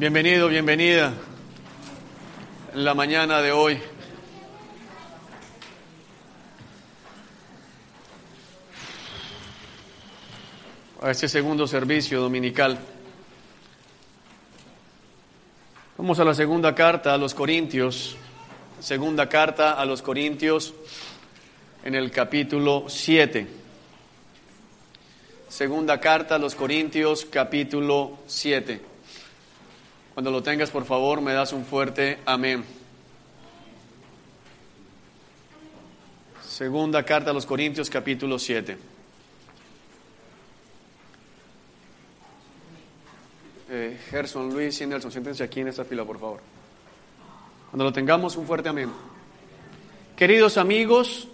Bienvenido, bienvenida en la mañana de hoy. A este segundo servicio dominical. Vamos a la segunda carta a los Corintios. Segunda carta a los Corintios en el capítulo 7. Segunda carta a los Corintios, capítulo 7. Cuando lo tengas, por favor, me das un fuerte amén. Segunda carta a los Corintios, capítulo 7. Gerson, Luis y Nelson, siéntense aquí en esta fila, por favor. Cuando lo tengamos, un fuerte amén. Queridos amigos,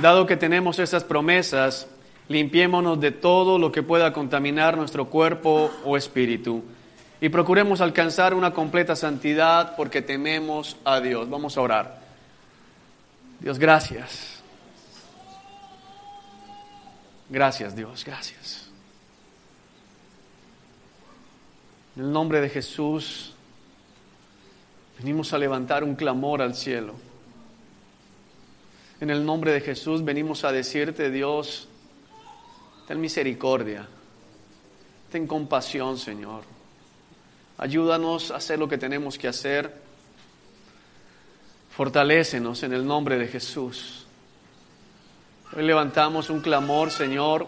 dado que tenemos estas promesas, limpiémonos de todo lo que pueda contaminar nuestro cuerpo o espíritu y procuremos alcanzar una completa santidad porque tememos a Dios. Vamos a orar. Dios, gracias. Gracias, Dios, gracias. En el nombre de Jesús, venimos a levantar un clamor al cielo. En el nombre de Jesús venimos a decirte, Dios, ten misericordia, ten compasión, Señor. Ayúdanos a hacer lo que tenemos que hacer. Fortalécenos en el nombre de Jesús. Hoy levantamos un clamor, Señor,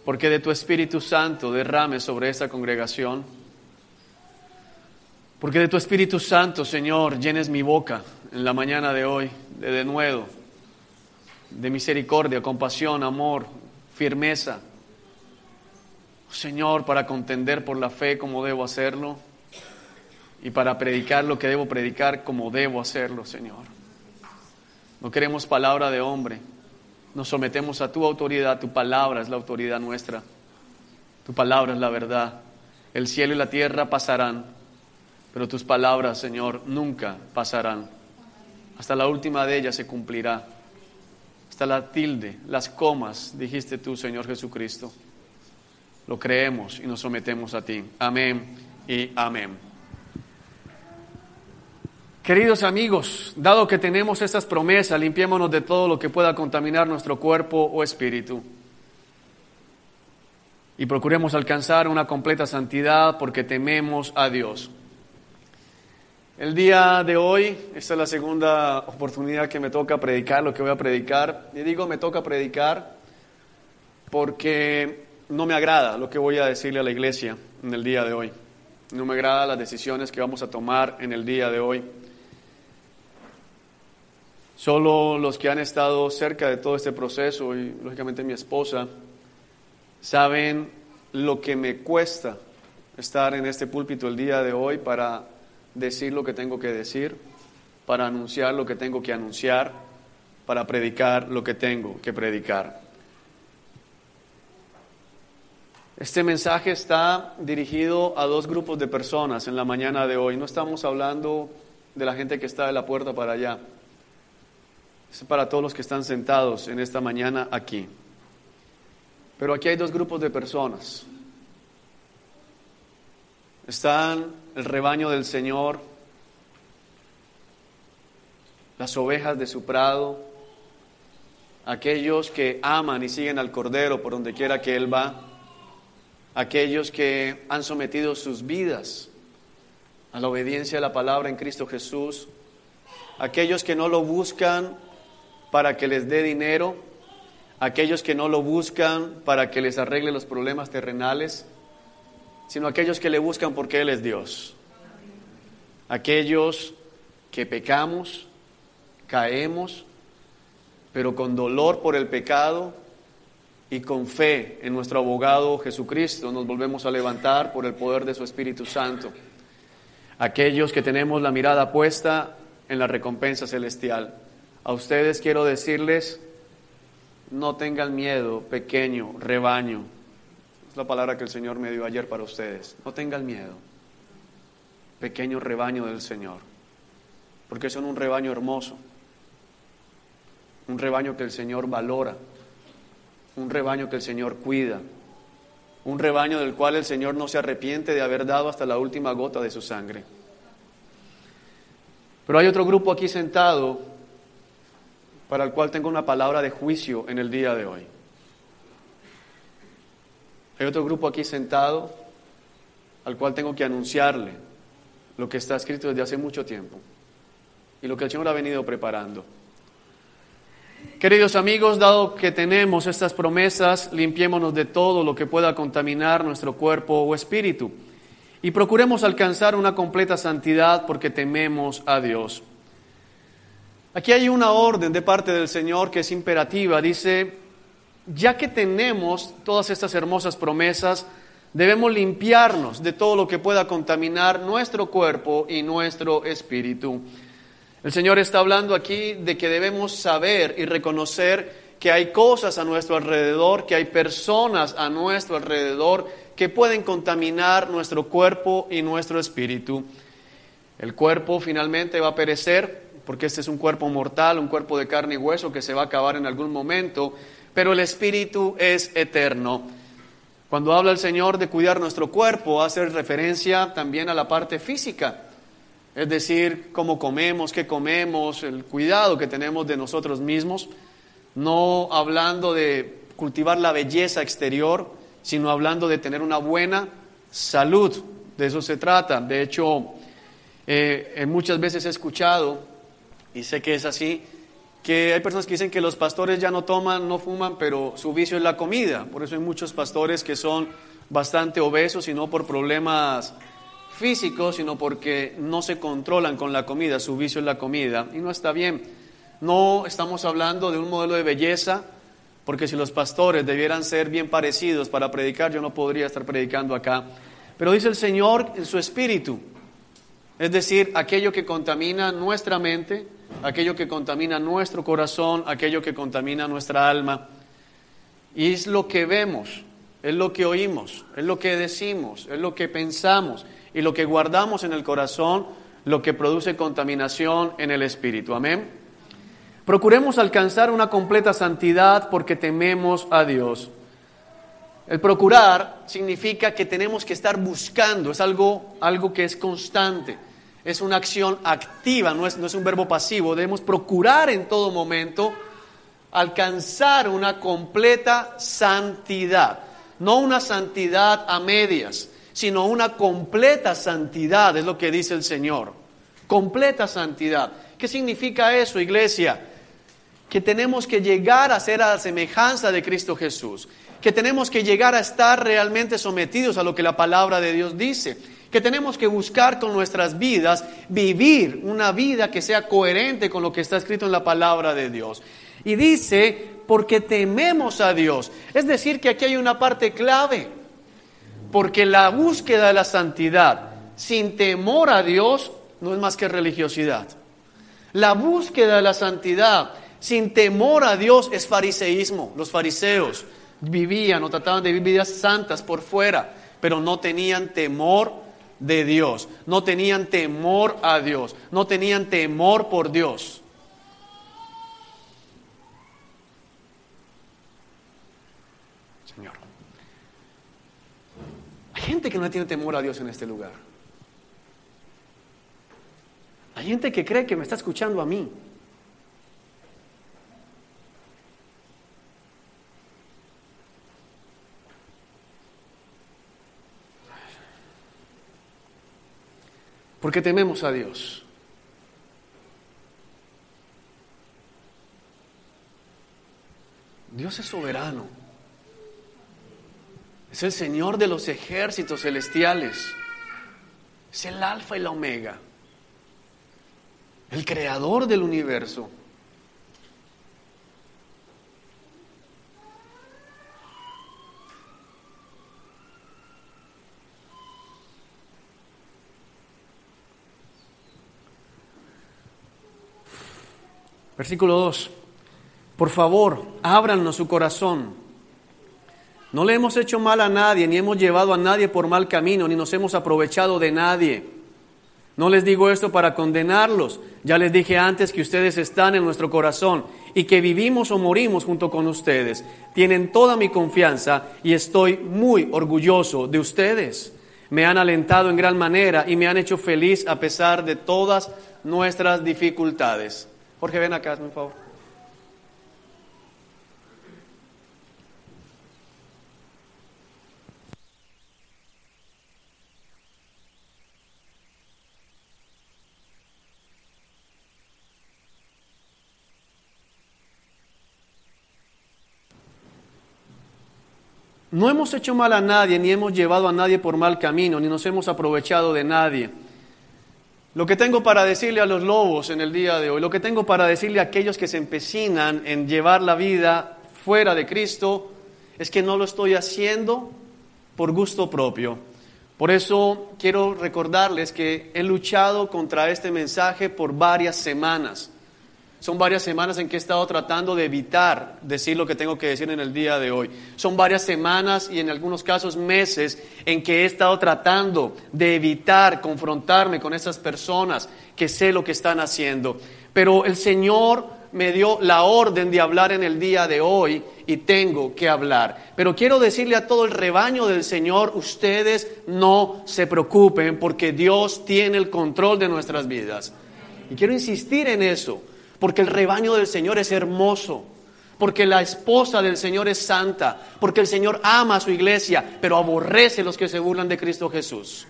porque de tu Espíritu Santo derrame sobre esta congregación. Porque de tu Espíritu Santo, Señor, llenes mi boca en la mañana de hoy de denuedo, de misericordia, compasión, amor, firmeza. Señor, para contender por la fe como debo hacerlo y para predicar lo que debo predicar como debo hacerlo, Señor. No queremos palabra de hombre, nos sometemos a tu autoridad, tu palabra es la autoridad nuestra, tu palabra es la verdad. El cielo y la tierra pasarán, pero tus palabras, Señor, nunca pasarán. Hasta la última de ellas se cumplirá, hasta la tilde, las comas, dijiste tú, Señor Jesucristo. Lo creemos y nos sometemos a ti. Amén y amén. Queridos amigos, dado que tenemos estas promesas, limpiémonos de todo lo que pueda contaminar nuestro cuerpo o espíritu. Y procuremos alcanzar una completa santidad porque tememos a Dios. El día de hoy, esta es la segunda oportunidad que me toca predicar lo que voy a predicar. Y digo me toca predicar porque no me agrada lo que voy a decirle a la iglesia en el día de hoy. No me agradan las decisiones que vamos a tomar en el día de hoy. Solo los que han estado cerca de todo este proceso, y lógicamente mi esposa, saben lo que me cuesta estar en este púlpito el día de hoy para decir lo que tengo que decir, para anunciar lo que tengo que anunciar, para predicar lo que tengo que predicar. Este mensaje está dirigido a dos grupos de personas en la mañana de hoy. No estamos hablando de la gente que está de la puerta para allá. Es para todos los que están sentados en esta mañana aquí. Pero aquí hay dos grupos de personas. Están el rebaño del Señor, las ovejas de su prado, aquellos que aman y siguen al Cordero por donde quiera que Él va. Aquellos que han sometido sus vidas a la obediencia a la palabra en Cristo Jesús, aquellos que no lo buscan para que les dé dinero, aquellos que no lo buscan para que les arregle los problemas terrenales, sino aquellos que le buscan porque Él es Dios. Aquellos que pecamos, caemos, pero con dolor por el pecado, y con fe en nuestro abogado Jesucristo nos volvemos a levantar por el poder de su Espíritu Santo. Aquellos que tenemos la mirada puesta en la recompensa celestial. A ustedes quiero decirles, no tengan miedo, pequeño rebaño. Es la palabra que el Señor me dio ayer para ustedes. No tengan miedo, pequeño rebaño del Señor, porque son un rebaño hermoso, un rebaño que el Señor valora, un rebaño que el Señor cuida, un rebaño del cual el Señor no se arrepiente de haber dado hasta la última gota de su sangre. Pero hay otro grupo aquí sentado para el cual tengo una palabra de juicio en el día de hoy. Hay otro grupo aquí sentado al cual tengo que anunciarle lo que está escrito desde hace mucho tiempo y lo que el Señor ha venido preparando. Queridos amigos, dado que tenemos estas promesas, limpiémonos de todo lo que pueda contaminar nuestro cuerpo o espíritu y procuremos alcanzar una completa santidad porque tememos a Dios. Aquí hay una orden de parte del Señor que es imperativa. Dice, ya que tenemos todas estas hermosas promesas, debemos limpiarnos de todo lo que pueda contaminar nuestro cuerpo y nuestro espíritu. El Señor está hablando aquí de que debemos saber y reconocer que hay cosas a nuestro alrededor, que hay personas a nuestro alrededor que pueden contaminar nuestro cuerpo y nuestro espíritu. El cuerpo finalmente va a perecer, porque este es un cuerpo mortal, un cuerpo de carne y hueso que se va a acabar en algún momento, pero el espíritu es eterno. Cuando habla el Señor de cuidar nuestro cuerpo, hace referencia también a la parte física. Es decir, cómo comemos, qué comemos, el cuidado que tenemos de nosotros mismos, no hablando de cultivar la belleza exterior, sino hablando de tener una buena salud. De eso se trata. De hecho, muchas veces he escuchado, y sé que es así, que hay personas que dicen que los pastores ya no toman, no fuman, pero su vicio es la comida. Por eso hay muchos pastores que son bastante obesos y no por problemas físicos, sino porque no se controlan con la comida, su vicio es la comida, y no está bien. No estamos hablando de un modelo de belleza, porque si los pastores debieran ser bien parecidos para predicar, yo no podría estar predicando acá. Pero dice el Señor en su espíritu, es decir, aquello que contamina nuestra mente, aquello que contamina nuestro corazón, aquello que contamina nuestra alma. Y es lo que vemos, es lo que oímos, es lo que decimos, es lo que pensamos y lo que guardamos en el corazón, lo que produce contaminación en el espíritu. Amén. Procuremos alcanzar una completa santidad porque tememos a Dios. El procurar significa que tenemos que estar buscando, es algo que es constante, es una acción activa, no es un verbo pasivo. Debemos procurar en todo momento alcanzar una completa santidad, no una santidad a medias, sino una completa santidad, es lo que dice el Señor, completa santidad. ¿Qué significa eso, iglesia? Que tenemos que llegar a ser a la semejanza de Cristo Jesús, que tenemos que llegar a estar realmente sometidos a lo que la palabra de Dios dice, que tenemos que buscar con nuestras vidas vivir una vida que sea coherente con lo que está escrito en la palabra de Dios. Y dice, porque tememos a Dios, es decir, que aquí hay una parte clave, porque la búsqueda de la santidad sin temor a Dios no es más que religiosidad. La búsqueda de la santidad sin temor a Dios es fariseísmo. Los fariseos vivían o trataban de vivir vidas santas por fuera, pero no tenían temor de Dios, no tenían temor a Dios, no tenían temor por Dios. Señor, hay gente que no tiene temor a Dios en este lugar. Hay gente que cree que me está escuchando a mí. Porque tememos a Dios. Dios es soberano. Es el Señor de los ejércitos celestiales. Es el Alfa y la Omega. El creador del universo. Versículo 2. Por favor, ábranos su corazón. No le hemos hecho mal a nadie, ni hemos llevado a nadie por mal camino, ni nos hemos aprovechado de nadie. No les digo esto para condenarlos. Ya les dije antes que ustedes están en nuestro corazón y que vivimos o morimos junto con ustedes. Tienen toda mi confianza y estoy muy orgulloso de ustedes. Me han alentado en gran manera y me han hecho feliz a pesar de todas nuestras dificultades. Jorge, ven acá, hazme un favor. No hemos hecho mal a nadie, ni hemos llevado a nadie por mal camino, ni nos hemos aprovechado de nadie. Lo que tengo para decirle a los lobos en el día de hoy, lo que tengo para decirle a aquellos que se empecinan en llevar la vida fuera de Cristo, es que no lo estoy haciendo por gusto propio. Por eso quiero recordarles que he luchado contra este mensaje por varias semanas. Son varias semanas en que he estado tratando de evitar decir lo que tengo que decir en el día de hoy. Son varias semanas y en algunos casos meses en que he estado tratando de evitar confrontarme con esas personas que sé lo que están haciendo. Pero el Señor me dio la orden de hablar en el día de hoy y tengo que hablar. Pero quiero decirle a todo el rebaño del Señor, ustedes no se preocupen porque Dios tiene el control de nuestras vidas. Y quiero insistir en eso. Porque el rebaño del Señor es hermoso, porque la esposa del Señor es santa, porque el Señor ama a su iglesia, pero aborrece a los que se burlan de Cristo Jesús.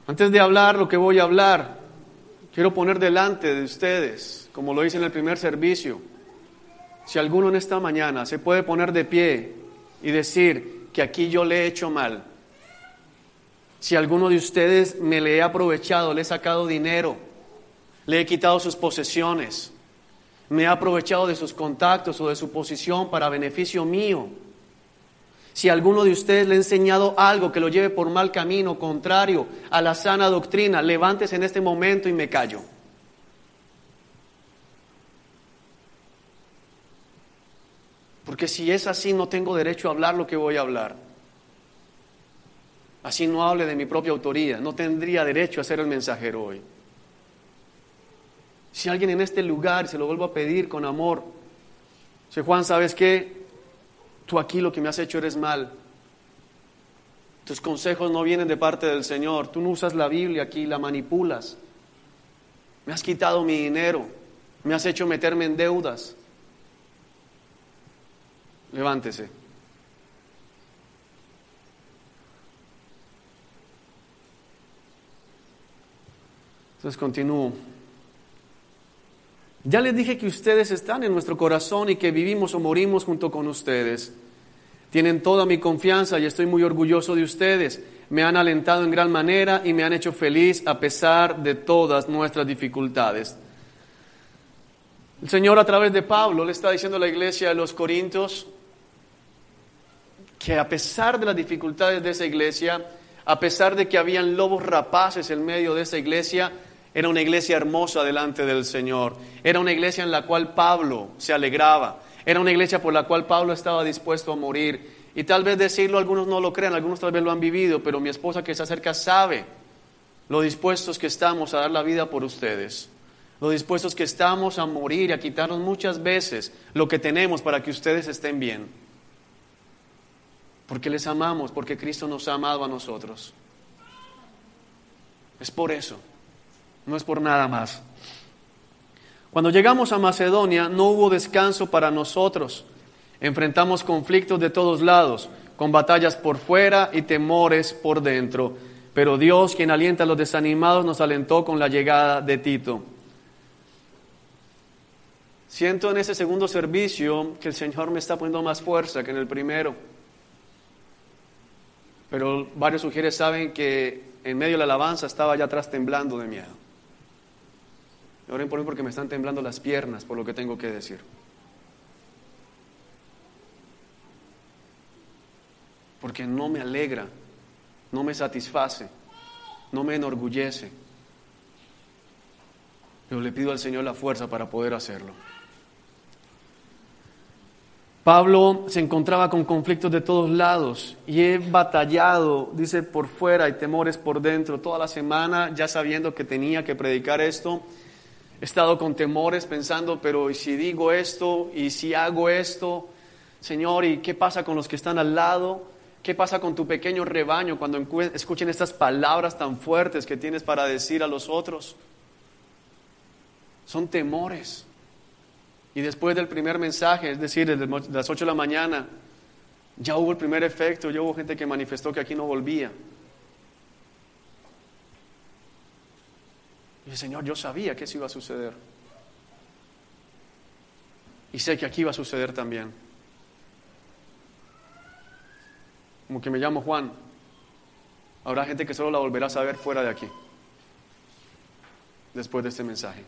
Antes de hablar lo que voy a hablar, quiero poner delante de ustedes, como lo hice en el primer servicio, si alguno en esta mañana se puede poner de pie y decir que aquí yo le he hecho mal. Si alguno de ustedes me le he aprovechado, le he sacado dinero, le he quitado sus posesiones, me he aprovechado de sus contactos o de su posición para beneficio mío. Si alguno de ustedes le ha enseñado algo que lo lleve por mal camino, contrario a la sana doctrina, levántese en este momento y me callo. Porque si es así, no tengo derecho a hablar lo que voy a hablar. Así no hable de mi propia autoría, no tendría derecho a ser el mensajero hoy. Si alguien en este lugar, se lo vuelvo a pedir con amor, dice, Juan, ¿sabes qué? Tú aquí lo que me has hecho eres mal. Tus consejos no vienen de parte del Señor. Tú no usas la Biblia aquí, la manipulas. Me has quitado mi dinero, me has hecho meterme en deudas. Levántese. Entonces continúo. Ya les dije que ustedes están en nuestro corazón y que vivimos o morimos junto con ustedes. Tienen toda mi confianza y estoy muy orgulloso de ustedes. Me han alentado en gran manera y me han hecho feliz a pesar de todas nuestras dificultades. El Señor a través de Pablo le está diciendo a la iglesia de los Corintios que a pesar de las dificultades de esa iglesia, a pesar de que habían lobos rapaces en medio de esa iglesia, era una iglesia hermosa delante del Señor. Era una iglesia en la cual Pablo se alegraba. Era una iglesia por la cual Pablo estaba dispuesto a morir. Y tal vez decirlo, algunos no lo crean, algunos tal vez lo han vivido, pero mi esposa que se acerca sabe lo dispuestos que estamos a dar la vida por ustedes. Lo dispuestos que estamos a morir y a quitarnos muchas veces lo que tenemos para que ustedes estén bien. Porque les amamos, porque Cristo nos ha amado a nosotros. Es por eso. No es por nada más. Cuando llegamos a Macedonia no hubo descanso para nosotros. Enfrentamos conflictos de todos lados, con batallas por fuera y temores por dentro. Pero Dios, quien alienta a los desanimados, nos alentó con la llegada de Tito. Siento en ese segundo servicio que el Señor me está poniendo más fuerza que en el primero. Pero varios sugieres saben que en medio de la alabanza estaba allá atrás temblando de miedo. Oren por mí porque me están temblando las piernas por lo que tengo que decir. Porque no me alegra, no me satisface, no me enorgullece. Pero le pido al Señor la fuerza para poder hacerlo. Pablo se encontraba con conflictos de todos lados y he batallado, dice, por fuera y temores por dentro. Toda la semana ya sabiendo que tenía que predicar esto, he estado con temores pensando, pero ¿y si digo esto? ¿Y si hago esto? Señor, ¿y qué pasa con los que están al lado? ¿Qué pasa con tu pequeño rebaño cuando escuchen estas palabras tan fuertes que tienes para decir a los otros? Son temores. Y después del primer mensaje, es decir, desde las 8 de la mañana, ya hubo el primer efecto, ya hubo gente que manifestó que aquí no volvía. Y el Señor, yo sabía que eso iba a suceder. Y sé que aquí va a suceder también. Como que me llamo Juan. Habrá gente que solo la volverá a saber fuera de aquí, después de este mensaje.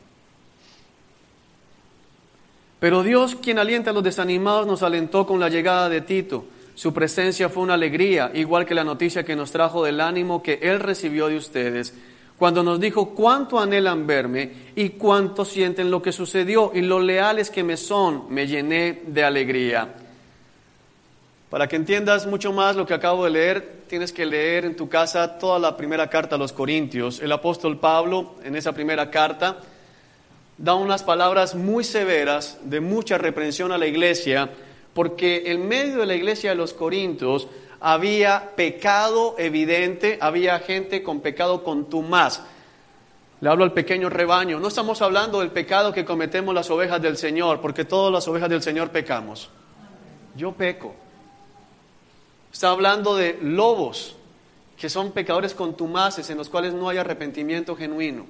Pero Dios, quien alienta a los desanimados, nos alentó con la llegada de Tito. Su presencia fue una alegría, igual que la noticia que nos trajo del ánimo que Él recibió de ustedes, cuando nos dijo cuánto anhelan verme y cuánto sienten lo que sucedió y lo leales que me son, me llené de alegría. Para que entiendas mucho más lo que acabo de leer, tienes que leer en tu casa toda la primera carta a los Corintios. El apóstol Pablo, en esa primera carta, da unas palabras muy severas de mucha reprensión a la iglesia, porque en medio de la iglesia de los Corintios había pecado evidente, había gente con pecado contumaz. Le hablo al pequeño rebaño. No estamos hablando del pecado que cometemos las ovejas del Señor, porque todas las ovejas del Señor pecamos. Yo peco. Está hablando de lobos, que son pecadores contumaces en los cuales no hay arrepentimiento genuino.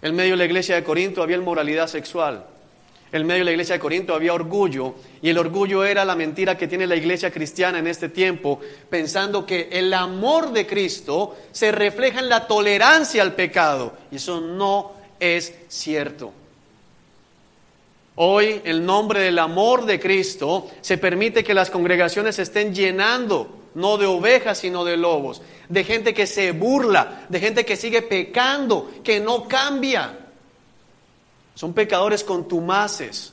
En medio de la iglesia de Corinto había inmoralidad sexual. En medio de la iglesia de Corinto había orgullo, y el orgullo era la mentira que tiene la iglesia cristiana en este tiempo, pensando que el amor de Cristo se refleja en la tolerancia al pecado, y eso no es cierto. Hoy, en el nombre del amor de Cristo, se permite que las congregaciones se estén llenando, no de ovejas, sino de lobos, de gente que se burla, de gente que sigue pecando, que no cambia. Son pecadores contumaces,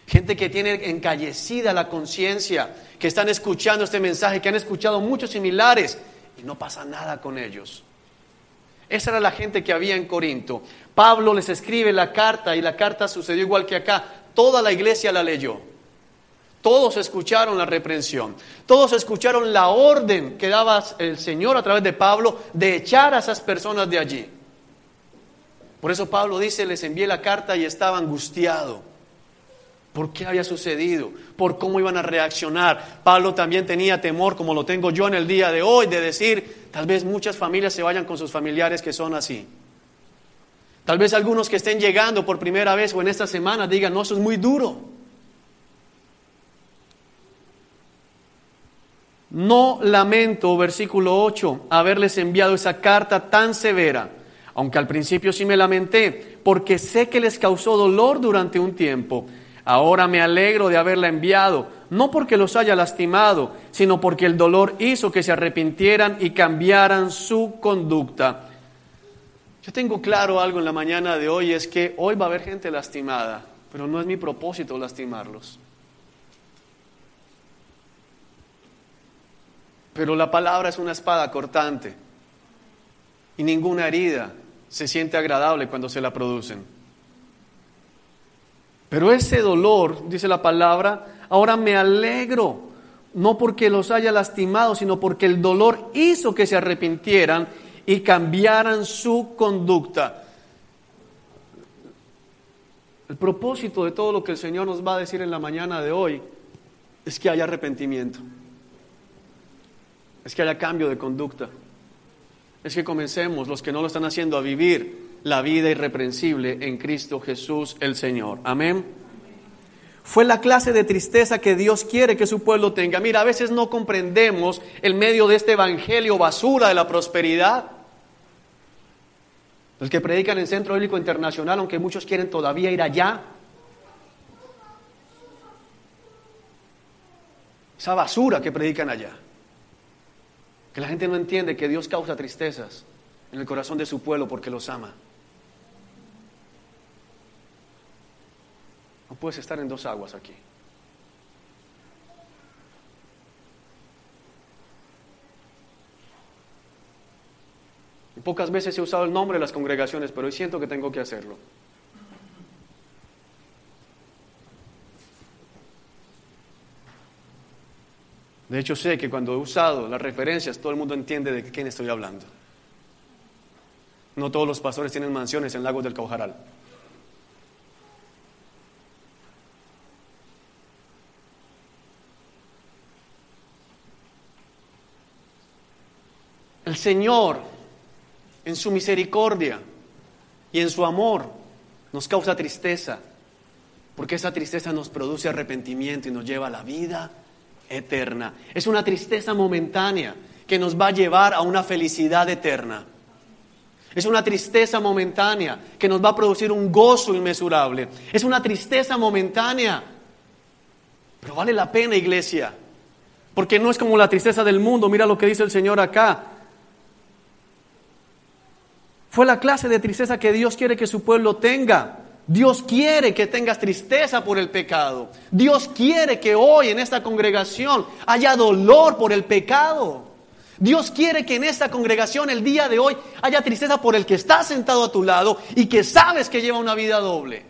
gente que tiene encallecida la conciencia, que están escuchando este mensaje, que han escuchado muchos similares y no pasa nada con ellos. Esa era la gente que había en Corinto. Pablo les escribe la carta y la carta sucedió igual que acá. Toda la iglesia la leyó. Todos escucharon la reprensión. Todos escucharon la orden que daba el Señor a través de Pablo de echar a esas personas de allí. Por eso Pablo dice, les envié la carta y estaba angustiado. ¿Por qué había sucedido? ¿Por cómo iban a reaccionar? Pablo también tenía temor, como lo tengo yo en el día de hoy, de decir, tal vez muchas familias se vayan con sus familiares que son así. Tal vez algunos que estén llegando por primera vez o en esta semana digan, no, eso es muy duro. No lamento, versículo 8, haberles enviado esa carta tan severa, aunque al principio sí me lamenté, porque sé que les causó dolor durante un tiempo. Ahora me alegro de haberla enviado, no porque los haya lastimado, sino porque el dolor hizo que se arrepintieran y cambiaran su conducta. Yo tengo claro algo en la mañana de hoy, es que hoy va a haber gente lastimada, pero no es mi propósito lastimarlos. Pero la palabra es una espada cortante y ninguna herida se siente agradable cuando se la producen. Pero ese dolor, dice la palabra, ahora me alegro, no porque los haya lastimado, sino porque el dolor hizo que se arrepintieran y cambiaran su conducta. El propósito de todo lo que el Señor nos va a decir en la mañana de hoy es que haya arrepentimiento, es que haya cambio de conducta, es que comencemos, los que no lo están haciendo, a vivir la vida irreprensible en Cristo Jesús el Señor. Amén. Fue la clase de tristeza que Dios quiere que su pueblo tenga. Mira, a veces no comprendemos el medio de este evangelio basura de la prosperidad. Los que predican en Centro Bíblico Internacional, aunque muchos quieren todavía ir allá. Esa basura que predican allá. Que la gente no entiende que Dios causa tristezas en el corazón de su pueblo porque los ama. No puedes estar en dos aguas aquí. Pocas veces he usado el nombre de las congregaciones, pero hoy siento que tengo que hacerlo. De hecho, sé que cuando he usado las referencias, todo el mundo entiende de quién estoy hablando. No todos los pastores tienen mansiones en Lagos del Caujaral. El Señor, en su misericordia y en su amor, nos causa tristeza, porque esa tristeza nos produce arrepentimiento y nos lleva a la vida eterna. Es una tristeza momentánea que nos va a llevar a una felicidad eterna. Es una tristeza momentánea que nos va a producir un gozo inmesurable. Es una tristeza momentánea, pero vale la pena, iglesia, porque no es como la tristeza del mundo. Mira lo que dice el Señor acá. Fue la clase de tristeza que Dios quiere que su pueblo tenga. Dios quiere que tengas tristeza por el pecado. Dios quiere que hoy en esta congregación haya dolor por el pecado. Dios quiere que en esta congregación el día de hoy haya tristeza por el que está sentado a tu lado y que sabes que lleva una vida doble.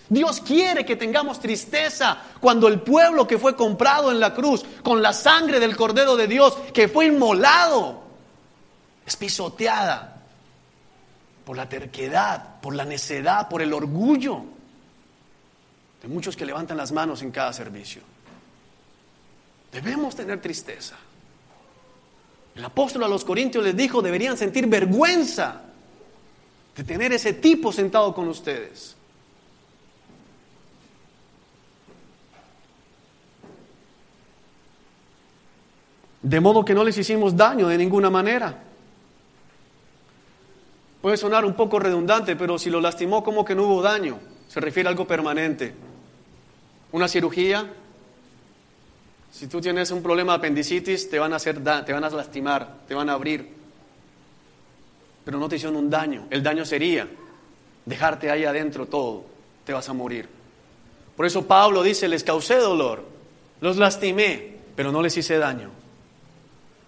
Dios quiere que tengamos tristeza cuando el pueblo que fue comprado en la cruz con la sangre del Cordero de Dios, que fue inmolado, es pisoteada por la terquedad, por la necedad, por el orgullo de muchos que levantan las manos en cada servicio. Debemos tener tristeza. El apóstol a los Corintios les dijo, deberían sentir vergüenza de tener ese tipo sentado con ustedes. De modo que no les hicimos daño de ninguna manera. Puede sonar un poco redundante, pero si lo lastimó, ¿cómo que no hubo daño? Se refiere a algo permanente. Una cirugía, si tú tienes un problema de apendicitis, te van a lastimar, te van a abrir. Pero no te hicieron un daño. El daño sería dejarte ahí adentro todo, te vas a morir. Por eso Pablo dice, les causé dolor, los lastimé, pero no les hice daño.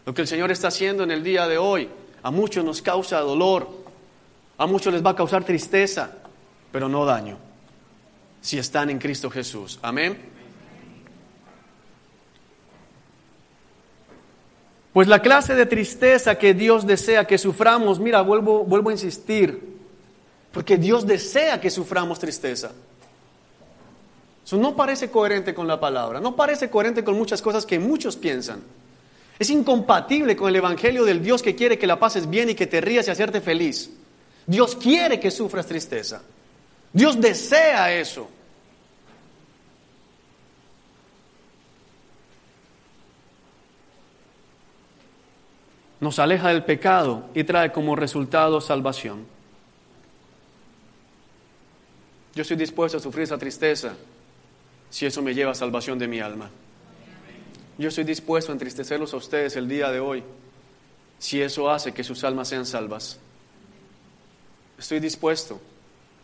Lo que el Señor está haciendo en el día de hoy, a muchos nos causa dolor, a muchos les va a causar tristeza, pero no daño, si están en Cristo Jesús. Amén. Pues la clase de tristeza que Dios desea que suframos, mira, vuelvo a insistir, porque Dios desea que suframos tristeza. Eso no parece coherente con la palabra, no parece coherente con muchas cosas que muchos piensan. Es incompatible con el evangelio del Dios que quiere que la pases bien y que te rías y hacerte feliz. Dios quiere que sufras tristeza. Dios desea eso. Nos aleja del pecado y trae como resultado salvación. Yo estoy dispuesto a sufrir esa tristeza si eso me lleva a salvación de mi alma. Yo estoy dispuesto a entristecerlos a ustedes el día de hoy si eso hace que sus almas sean salvas. Estoy dispuesto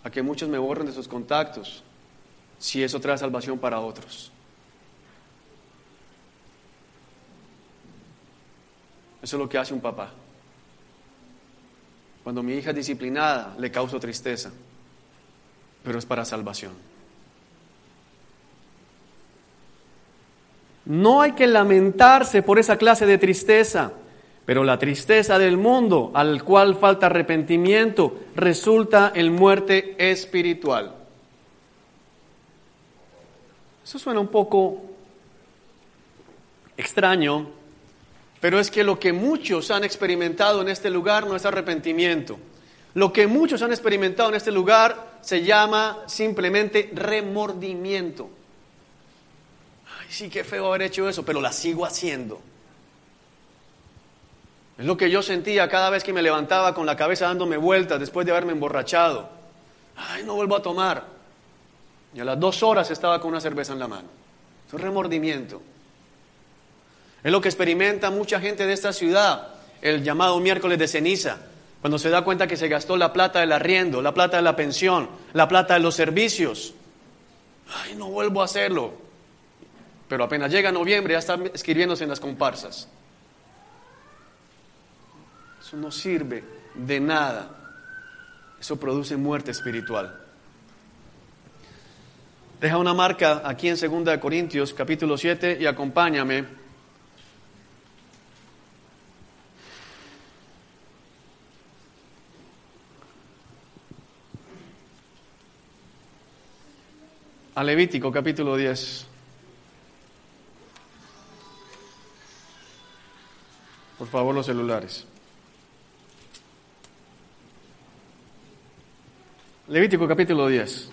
a que muchos me borren de sus contactos si eso trae salvación para otros. Eso es lo que hace un papá. Cuando mi hija es disciplinada, le causo tristeza, pero es para salvación. No hay que lamentarse por esa clase de tristeza, pero la tristeza del mundo, al cual falta arrepentimiento, resulta en muerte espiritual. Eso suena un poco extraño, pero es que lo que muchos han experimentado en este lugar no es arrepentimiento. Lo que muchos han experimentado en este lugar se llama simplemente remordimiento. Ay, sí, qué feo haber hecho eso, pero la sigo haciendo. Es lo que yo sentía cada vez que me levantaba con la cabeza dándome vueltas después de haberme emborrachado. Ay, no vuelvo a tomar. Y a las 2 horas estaba con una cerveza en la mano. Eso es remordimiento. Es lo que experimenta mucha gente de esta ciudad, el llamado miércoles de ceniza, cuando se da cuenta que se gastó la plata del arriendo, la plata de la pensión, la plata de los servicios. Ay, no vuelvo a hacerlo. Pero apenas llega noviembre ya están escribiéndose en las comparsas. Eso no sirve de nada. Eso produce muerte espiritual. Deja una marca aquí en 2 Corintios capítulo 7 y acompáñame. A Levítico capítulo 10. Por favor, los celulares. Levítico capítulo 10.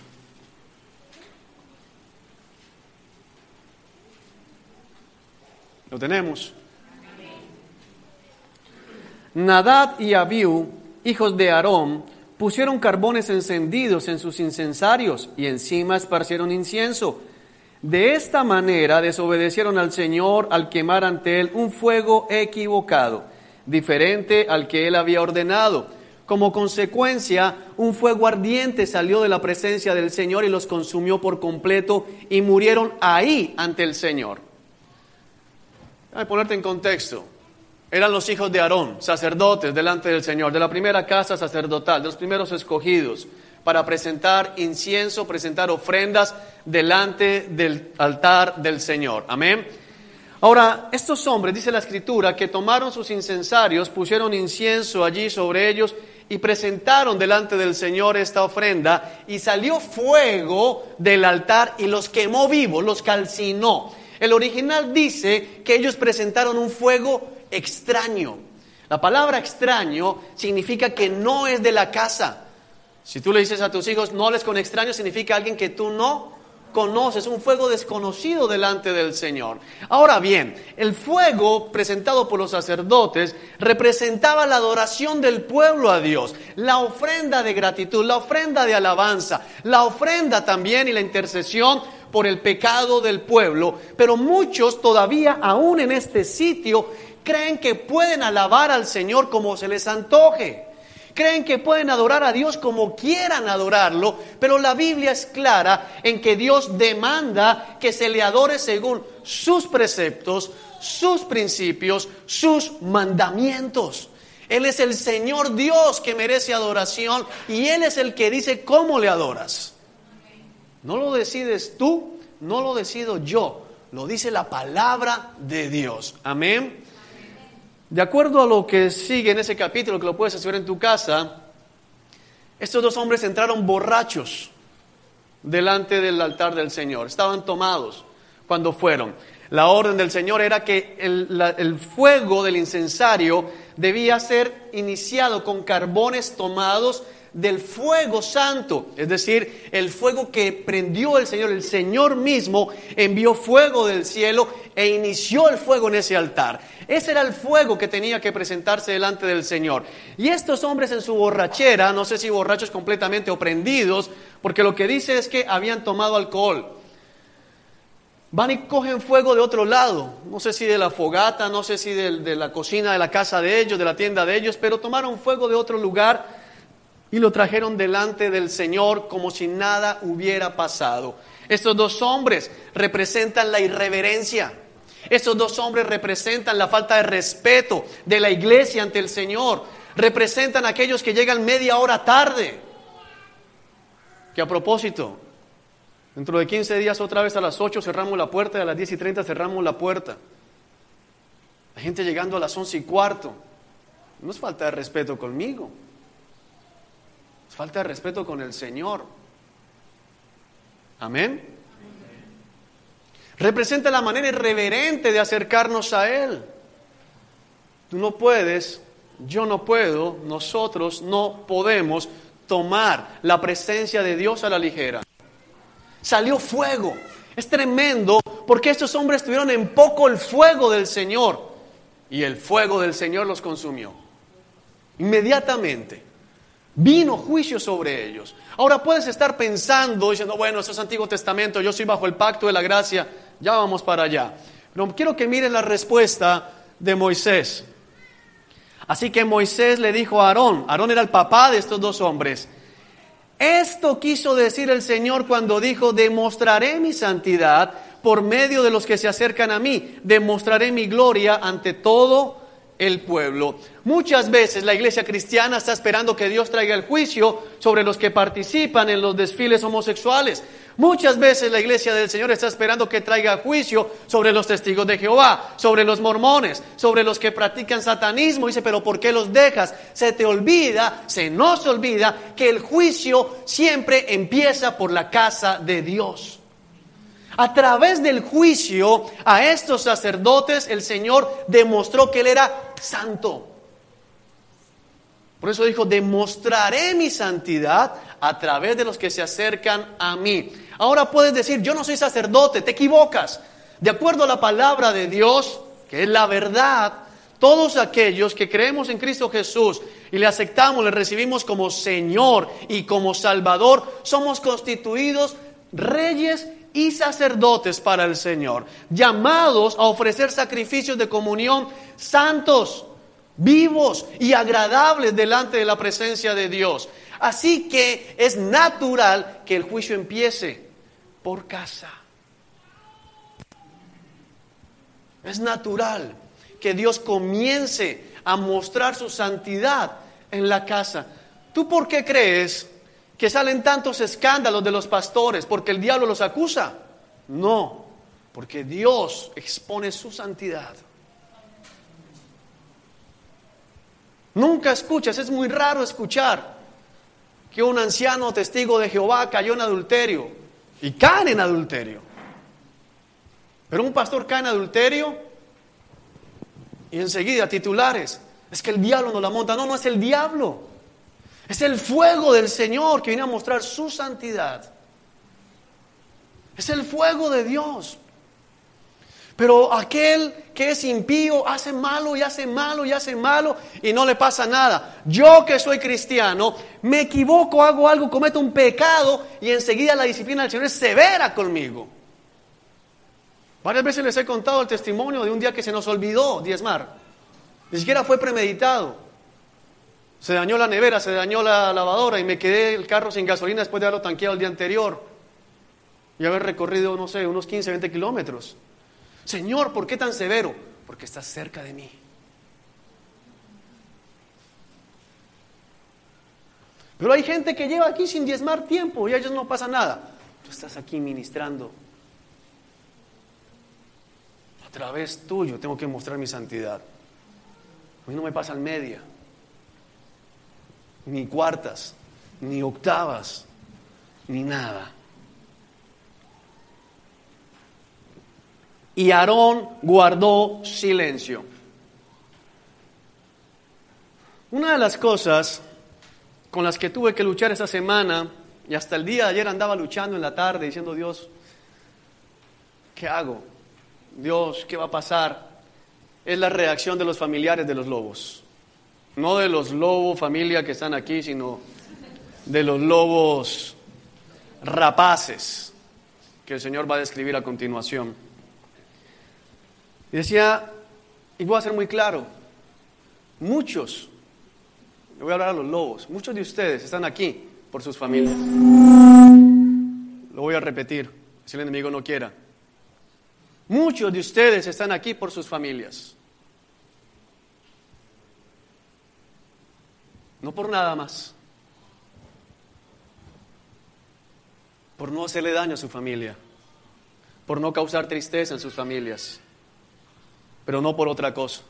¿Lo tenemos? Nadab y Abiú, hijos de Aarón, pusieron carbones encendidos en sus incensarios y encima esparcieron incienso. De esta manera desobedecieron al Señor al quemar ante Él un fuego equivocado, diferente al que Él había ordenado. Como consecuencia, un fuego ardiente salió de la presencia del Señor y los consumió por completo y murieron ahí ante el Señor. Déjame ponerte en contexto. Eran los hijos de Aarón, sacerdotes delante del Señor, de la primera casa sacerdotal, de los primeros escogidos, para presentar incienso, presentar ofrendas delante del altar del Señor. Amén. Ahora, estos hombres, dice la Escritura, que tomaron sus incensarios, pusieron incienso allí sobre ellos y presentaron delante del Señor esta ofrenda, y salió fuego del altar y los quemó vivos, los calcinó. El original dice que ellos presentaron un fuego extraño. La palabra extraño significa que no es de la casa. Si tú le dices a tus hijos, no hables con extraños, significa alguien que tú no conoces, un fuego desconocido delante del Señor. Ahora bien, el fuego presentado por los sacerdotes representaba la adoración del pueblo a Dios, la ofrenda de gratitud, la ofrenda de alabanza, la ofrenda también y la intercesión por el pecado del pueblo. Pero muchos todavía, aún en este sitio, creen que pueden alabar al Señor como se les antoje. Creen que pueden adorar a Dios como quieran adorarlo, pero la Biblia es clara en que Dios demanda que se le adore según sus preceptos, sus principios, sus mandamientos. Él es el Señor Dios que merece adoración y Él es el que dice cómo le adoras. No lo decides tú, no lo decido yo, lo dice la palabra de Dios. Amén. De acuerdo a lo que sigue en ese capítulo, que lo puedes hacer en tu casa, estos dos hombres entraron borrachos delante del altar del Señor. Estaban tomados cuando fueron. La orden del Señor era que el fuego del incensario debía ser iniciado con carbones tomados del fuego santo, es decir, el fuego que prendió el Señor mismo envió fuego del cielo e inició el fuego en ese altar. Ese era el fuego que tenía que presentarse delante del Señor. Y estos hombres en su borrachera, no sé si borrachos completamente o prendidos, porque lo que dice es que habían tomado alcohol. Van y cogen fuego de otro lado, no sé si de la fogata, no sé si de la cocina de la casa de ellos, de la tienda de ellos, pero tomaron fuego de otro lugar y lo trajeron delante del Señor como si nada hubiera pasado. Estos dos hombres representan la irreverencia. Estos dos hombres representan la falta de respeto de la iglesia ante el Señor. Representan a aquellos que llegan media hora tarde. Que a propósito, dentro de 15 días otra vez a las 8 cerramos la puerta y a las 10:30 cerramos la puerta. La gente llegando a las 11:15. No es falta de respeto conmigo. Es falta de respeto con el Señor. Amén. Representa la manera irreverente de acercarnos a Él. Tú no puedes, yo no puedo, nosotros no podemos tomar la presencia de Dios a la ligera. Salió fuego. Es tremendo porque estos hombres tuvieron en poco el fuego del Señor y el fuego del Señor los consumió. Inmediatamente vino juicio sobre ellos. Ahora puedes estar pensando, diciendo, bueno, eso es Antiguo Testamento, yo soy bajo el pacto de la gracia, ya vamos para allá. Pero quiero que miren la respuesta de Moisés. Así que Moisés le dijo a Aarón, Aarón era el papá de estos dos hombres, esto quiso decir el Señor cuando dijo, demostraré mi santidad por medio de los que se acercan a mí, demostraré mi gloria ante todo el pueblo. Muchas veces la iglesia cristiana está esperando que Dios traiga el juicio sobre los que participan en los desfiles homosexuales. Muchas veces la iglesia del Señor está esperando que traiga juicio sobre los testigos de Jehová, sobre los mormones, sobre los que practican satanismo. Dice, pero ¿por qué los dejas? Se nos olvida que el juicio siempre empieza por la casa de Dios. A través del juicio a estos sacerdotes, el Señor demostró que Él era santo. Por eso dijo, demostraré mi santidad a través de los que se acercan a mí. Ahora puedes decir, yo no soy sacerdote, te equivocas. De acuerdo a la palabra de Dios, que es la verdad, todos aquellos que creemos en Cristo Jesús y le aceptamos, le recibimos como Señor y como Salvador, somos constituidos reyes y sacerdotes para el Señor, llamados a ofrecer sacrificios de comunión santos, vivos y agradables delante de la presencia de Dios. Así que es natural que el juicio empiece por casa. Es natural que Dios comience a mostrar su santidad en la casa. ¿Tú por qué crees que salen tantos escándalos de los pastores? ¿Porque el diablo los acusa? No, porque Dios expone su santidad. Nunca escuchas, es muy raro escuchar que un anciano testigo de Jehová cayó en adulterio, y caen en adulterio. Pero un pastor cae en adulterio y enseguida titulares, es que el diablo nos la monta. No, no es el diablo, es el fuego del Señor que viene a mostrar su santidad. Es el fuego de Dios. Pero aquel que es impío hace malo y hace malo y hace malo y no le pasa nada. Yo que soy cristiano, me equivoco, hago algo, cometo un pecado y enseguida la disciplina del Señor es severa conmigo. Varias veces les he contado el testimonio de un día que se nos olvidó diezmar. Ni siquiera fue premeditado. Se dañó la nevera, se dañó la lavadora y me quedé el carro sin gasolina después de haberlo tanqueado el día anterior y haber recorrido, no sé, unos 15, 20 kilómetros. Señor, ¿por qué tan severo? Porque estás cerca de mí. Pero hay gente que lleva aquí sin diezmar tiempo y a ellos no pasa nada. Tú estás aquí ministrando. A través tuyo tengo que mostrar mi santidad. A mí no me pasan media, ni cuartas, ni octavas, ni nada. Y Aarón guardó silencio. Una de las cosas con las que tuve que luchar esa semana, y hasta el día de ayer andaba luchando en la tarde diciendo, Dios, ¿qué hago? Dios, ¿qué va a pasar? Es la reacción de los familiares de los lobos. No de los lobos familia que están aquí, sino de los lobos rapaces que el Señor va a describir a continuación. Y decía, y voy a ser muy claro, muchos, le voy a hablar a los lobos, muchos de ustedes están aquí por sus familias. Lo voy a repetir, si el enemigo no quiera. Muchos de ustedes están aquí por sus familias. No por nada más. Por no hacerle daño a su familia. Por no causar tristeza en sus familias. Pero no por otra cosa.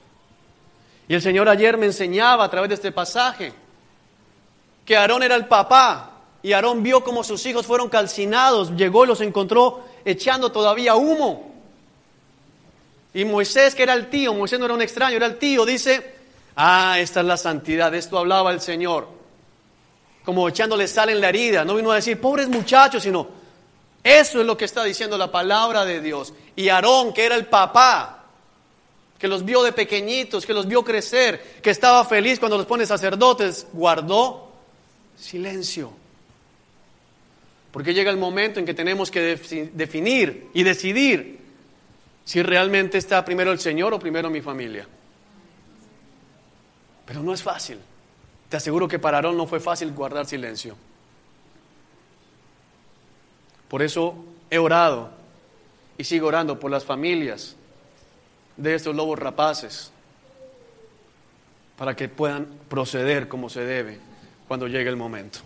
Y el Señor ayer me enseñaba a través de este pasaje que Aarón era el papá y Aarón vio cómo sus hijos fueron calcinados, llegó y los encontró echando todavía humo. Y Moisés, que era el tío, Moisés no era un extraño, era el tío, dice, esta es la santidad, de esto hablaba el Señor, como echándole sal en la herida. No vino a decir, pobres muchachos, sino, eso es lo que está diciendo la palabra de Dios. Y Aarón, que era el papá, que los vio de pequeñitos, que los vio crecer, que estaba feliz cuando los pone sacerdotes, guardó silencio. Porque llega el momento en que tenemos que definir y decidir si realmente está primero el Señor o primero mi familia. Pero no es fácil. Te aseguro que para Aarón no fue fácil guardar silencio. Por eso he orado y sigo orando por las familias de estos lobos rapaces, para que puedan proceder como se debe cuando llegue el momento.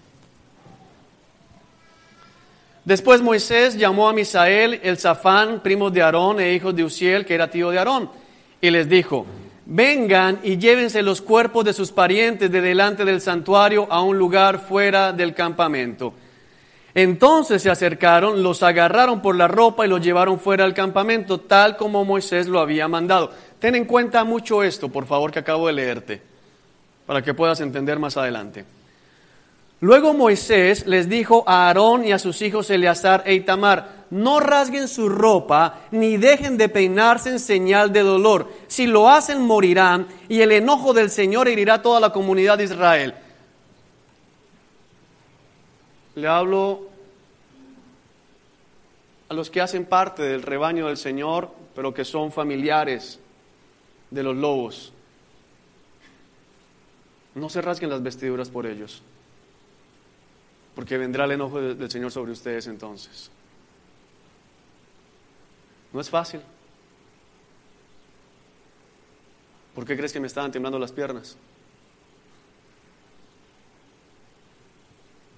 Después Moisés llamó a Misael, Elzafán, primos de Aarón e hijos de Uziel, que era tío de Aarón, y les dijo: vengan y llévense los cuerpos de sus parientes de delante del santuario a un lugar fuera del campamento. Entonces se acercaron, los agarraron por la ropa y los llevaron fuera del campamento, tal como Moisés lo había mandado. Ten en cuenta mucho esto, por favor, que acabo de leerte, para que puedas entender más adelante. Luego Moisés les dijo a Aarón y a sus hijos Eleazar e Itamar: no rasguen su ropa, ni dejen de peinarse en señal de dolor. Si lo hacen, morirán, y el enojo del Señor herirá a toda la comunidad de Israel. Le hablo a los que hacen parte del rebaño del Señor, pero que son familiares de los lobos. No se rasguen las vestiduras por ellos, porque vendrá el enojo del Señor sobre ustedes entonces. No es fácil. ¿Por qué crees que me estaban temblando las piernas?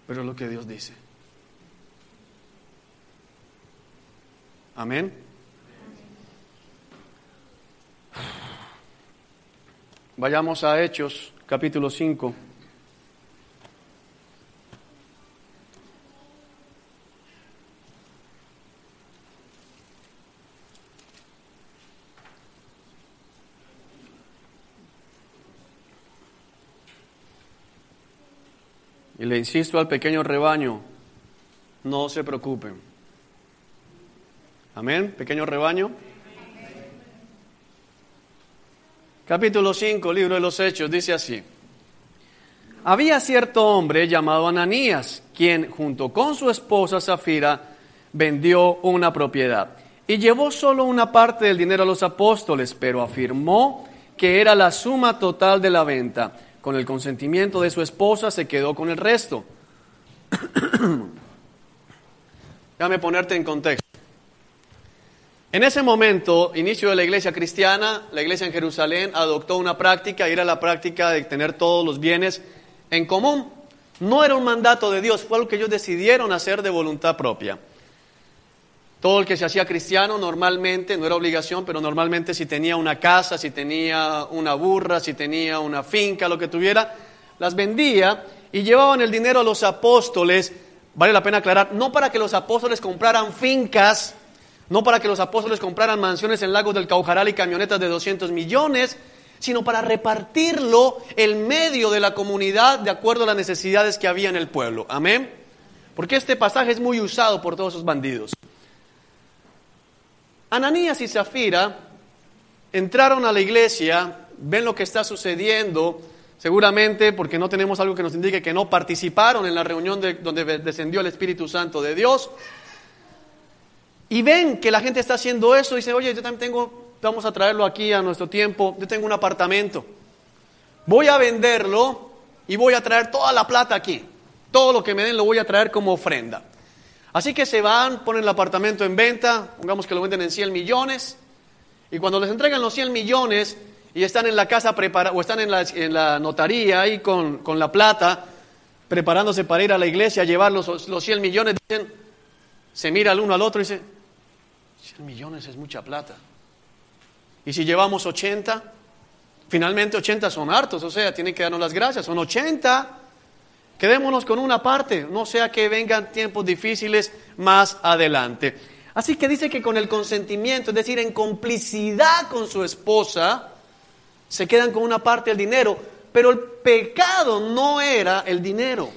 Pero es lo que Dios dice. Amén. Vayamos a Hechos, capítulo 5. Y le insisto al pequeño rebaño: no se preocupen. Amén, pequeño rebaño. Capítulo 5, libro de los Hechos, dice así: había cierto hombre llamado Ananías, quien junto con su esposa Zafira vendió una propiedad y llevó solo una parte del dinero a los apóstoles, pero afirmó que era la suma total de la venta. Con el consentimiento de su esposa se quedó con el resto. Déjame ponerte en contexto. En ese momento, inicio de la iglesia cristiana, la iglesia en Jerusalén adoptó una práctica, y era la práctica de tener todos los bienes en común. No era un mandato de Dios, fue algo que ellos decidieron hacer de voluntad propia. Todo el que se hacía cristiano normalmente, no era obligación, pero normalmente si tenía una casa, si tenía una burra, si tenía una finca, lo que tuviera, las vendía y llevaban el dinero a los apóstoles. Vale la pena aclarar, no para que los apóstoles compraran fincas, no para que los apóstoles compraran mansiones en Lagos del Caujaral y camionetas de 200 millones, sino para repartirlo en medio de la comunidad de acuerdo a las necesidades que había en el pueblo. Amén. Porque este pasaje es muy usado por todos esos bandidos. Ananías y Zafira entraron a la iglesia, ven lo que está sucediendo, seguramente porque no tenemos algo que nos indique que no participaron en la reunión donde descendió el Espíritu Santo de Dios, y ven que la gente está haciendo eso y dicen: oye, yo también vamos a traerlo aquí a nuestro tiempo, yo tengo un apartamento, voy a venderlo y voy a traer toda la plata aquí, todo lo que me den lo voy a traer como ofrenda. Así que se van, ponen el apartamento en venta, pongamos que lo venden en 100 millones, y cuando les entregan los 100 millones y están en la casa o están en la notaría ahí con la plata, preparándose para ir a la iglesia a llevar los 100 millones, dicen, se mira el uno al otro y dice: 100 millones es mucha plata. Y si llevamos 80, finalmente 80 son hartos, o sea, tienen que darnos las gracias, son 80. Quedémonos con una parte, no sea que vengan tiempos difíciles más adelante. Así que dice que con el consentimiento, es decir, en complicidad con su esposa, se quedan con una parte del dinero. Pero el pecado no era el dinero.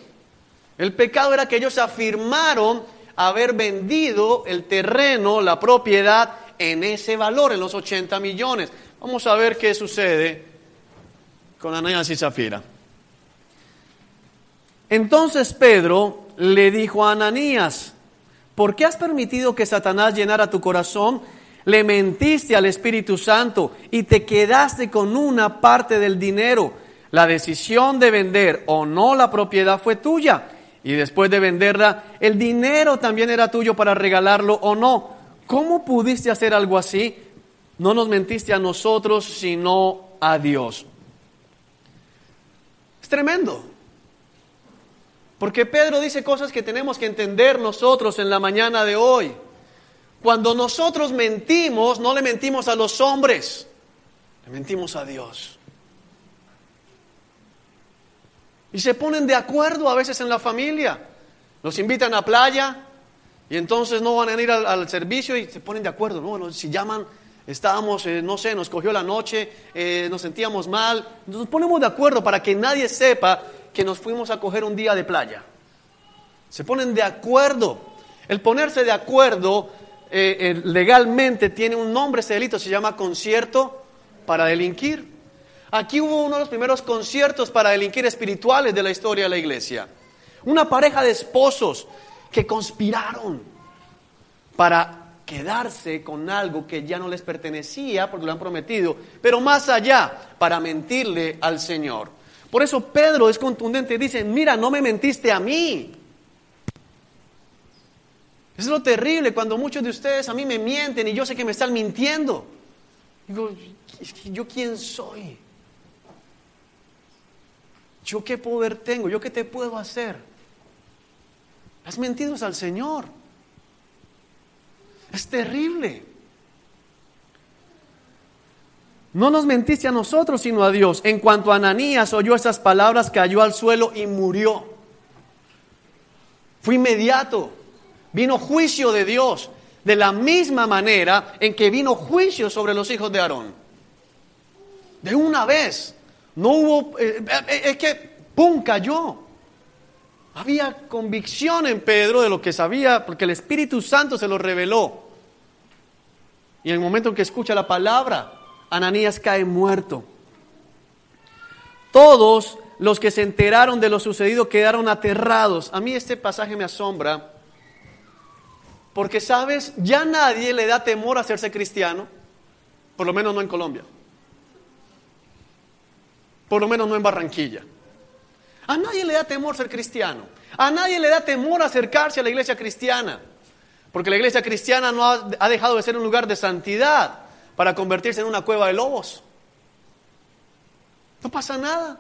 El pecado era que ellos afirmaron haber vendido el terreno, la propiedad, en ese valor, en los 80 millones. Vamos a ver qué sucede con Ananías y Zafira. Entonces Pedro le dijo a Ananías: ¿por qué has permitido que Satanás llenara tu corazón? Le mentiste al Espíritu Santo y te quedaste con una parte del dinero. La decisión de vender o no la propiedad fue tuya. Y después de venderla, el dinero también era tuyo para regalarlo o no. ¿Cómo pudiste hacer algo así? No nos mentiste a nosotros, sino a Dios. tremendo. Porque Pedro dice cosas que tenemos que entender nosotros en la mañana de hoy. Cuando nosotros mentimos, no le mentimos a los hombres, le mentimos a Dios. Y se ponen de acuerdo a veces en la familia. Nos invitan a playa y entonces no van a ir al servicio y se ponen de acuerdo. No, bueno, si llaman, estábamos, no sé, nos cogió la noche, nos sentíamos mal. Nos ponemos de acuerdo para que nadie sepa que nos fuimos a coger un día de playa. Se ponen de acuerdo. El ponerse de acuerdo legalmente tiene un nombre, ese delito se llama concierto para delinquir. Aquí hubo uno de los primeros conciertos para delinquir espirituales de la historia de la iglesia. Una pareja de esposos que conspiraron para quedarse con algo que ya no les pertenecía porque lo han prometido, pero más allá, para mentirle al Señor. Por eso Pedro es contundente y dice, mira, no me mentiste a mí. Es lo terrible cuando muchos de ustedes a mí me mienten y yo sé que me están mintiendo. Digo, ¿yo quién soy? ¿Yo qué poder tengo? ¿Yo qué te puedo hacer? Has mentido al Señor. Es terrible. No nos mentiste a nosotros, sino a Dios. En cuanto a Ananías oyó esas palabras, cayó al suelo y murió. Fue inmediato. Vino juicio de Dios, de la misma manera en que vino juicio sobre los hijos de Aarón. De una vez. No hubo, es que, ¡pum!, cayó. Había convicción en Pedro de lo que sabía, porque el Espíritu Santo se lo reveló. Y en el momento en que escucha la palabra, Ananías cae muerto. Todos los que se enteraron de lo sucedido quedaron aterrados. A mí este pasaje me asombra, porque, ¿sabes? Ya nadie le da temor a hacerse cristiano, por lo menos no en Colombia. Por lo menos no en Barranquilla. A nadie le da temor ser cristiano. A nadie le da temor acercarse a la iglesia cristiana. Porque la iglesia cristiana no ha dejado de ser un lugar de santidad para convertirse en una cueva de lobos. No pasa nada.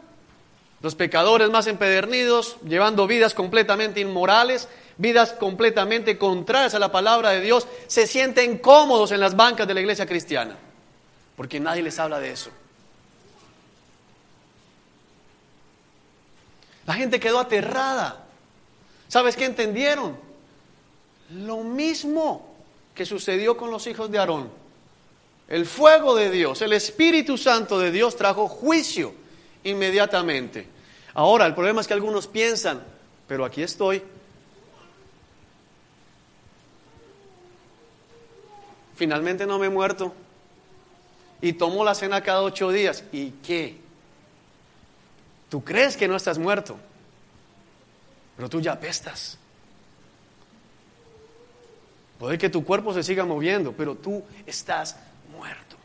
Los pecadores más empedernidos, llevando vidas completamente inmorales, vidas completamente contrarias a la palabra de Dios, se sienten cómodos en las bancas de la iglesia cristiana. Porque nadie les habla de eso. La gente quedó aterrada. ¿Sabes qué entendieron? Lo mismo que sucedió con los hijos de Aarón. El fuego de Dios, el Espíritu Santo de Dios trajo juicio inmediatamente. Ahora, el problema es que algunos piensan, pero aquí estoy. Finalmente no me he muerto. Y tomo la cena cada 8 días. ¿Y qué? Tú crees que no estás muerto, pero tú ya apestas. Puede que tu cuerpo se siga moviendo, pero tú estás muerto.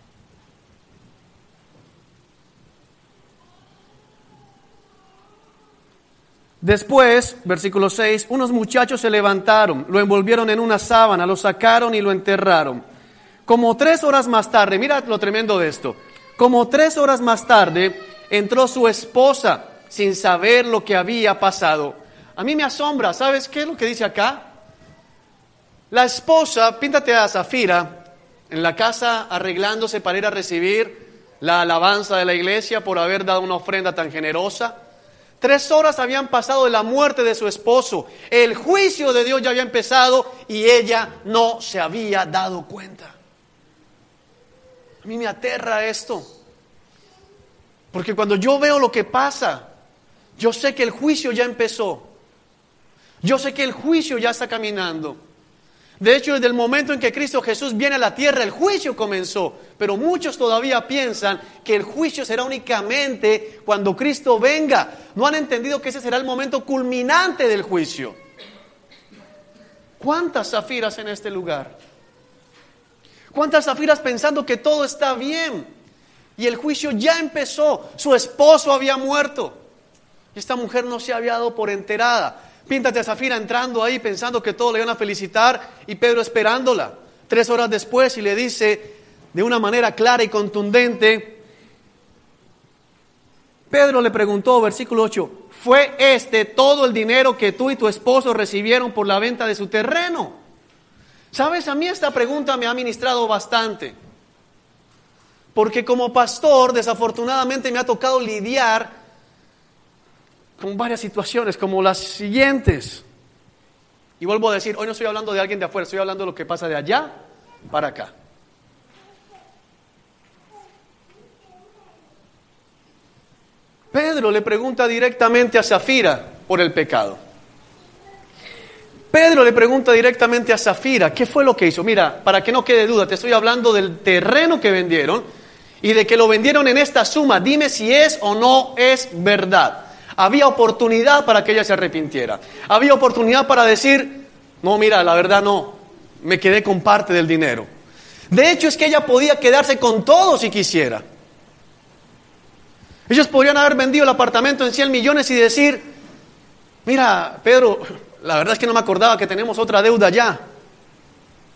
Después, versículo 6, unos muchachos se levantaron, lo envolvieron en una sábana, lo sacaron y lo enterraron. Como 3 horas más tarde, mira lo tremendo de esto, como 3 horas más tarde, entró su esposa sin saber lo que había pasado. A mí me asombra, ¿sabes qué es lo que dice acá? La esposa, píntate a Zafira, en la casa arreglándose para ir a recibir la alabanza de la iglesia por haber dado una ofrenda tan generosa. 3 horas habían pasado de la muerte de su esposo. El juicio de Dios ya había empezado y ella no se había dado cuenta. A mí me aterra esto. Porque cuando yo veo lo que pasa, yo sé que el juicio ya empezó. Yo sé que el juicio ya está caminando. De hecho, desde el momento en que Cristo Jesús viene a la tierra, el juicio comenzó. Pero muchos todavía piensan que el juicio será únicamente cuando Cristo venga. No han entendido que ese será el momento culminante del juicio. ¿Cuántas Zafiras en este lugar? ¿Cuántas Zafiras pensando que todo está bien? Y el juicio ya empezó. Su esposo había muerto. Y esta mujer no se había dado por enterada. Píntate a Zafira entrando ahí pensando que todos le iban a felicitar y Pedro esperándola. 3 horas después y le dice de una manera clara y contundente: Pedro le preguntó, versículo 8, ¿fue este todo el dinero que tú y tu esposo recibieron por la venta de su terreno? ¿Sabes? A mí esta pregunta me ha ministrado bastante. Porque como pastor, desafortunadamente me ha tocado lidiar con varias situaciones, como las siguientes. Y vuelvo a decir, hoy no estoy hablando de alguien de afuera, estoy hablando de lo que pasa de allá para acá. Pedro le pregunta directamente a Zafira por el pecado. Pedro le pregunta directamente a Zafira, ¿qué fue lo que hizo? Mira, para que no quede duda, te estoy hablando del terreno que vendieron y de que lo vendieron en esta suma. Dime si es o no es verdad. Había oportunidad para que ella se arrepintiera. Había oportunidad para decir, no, mira, la verdad no, me quedé con parte del dinero. De hecho, es que ella podía quedarse con todo si quisiera. Ellos podrían haber vendido el apartamento en 100 millones y decir, mira, Pedro, la verdad es que no me acordaba que tenemos otra deuda ya.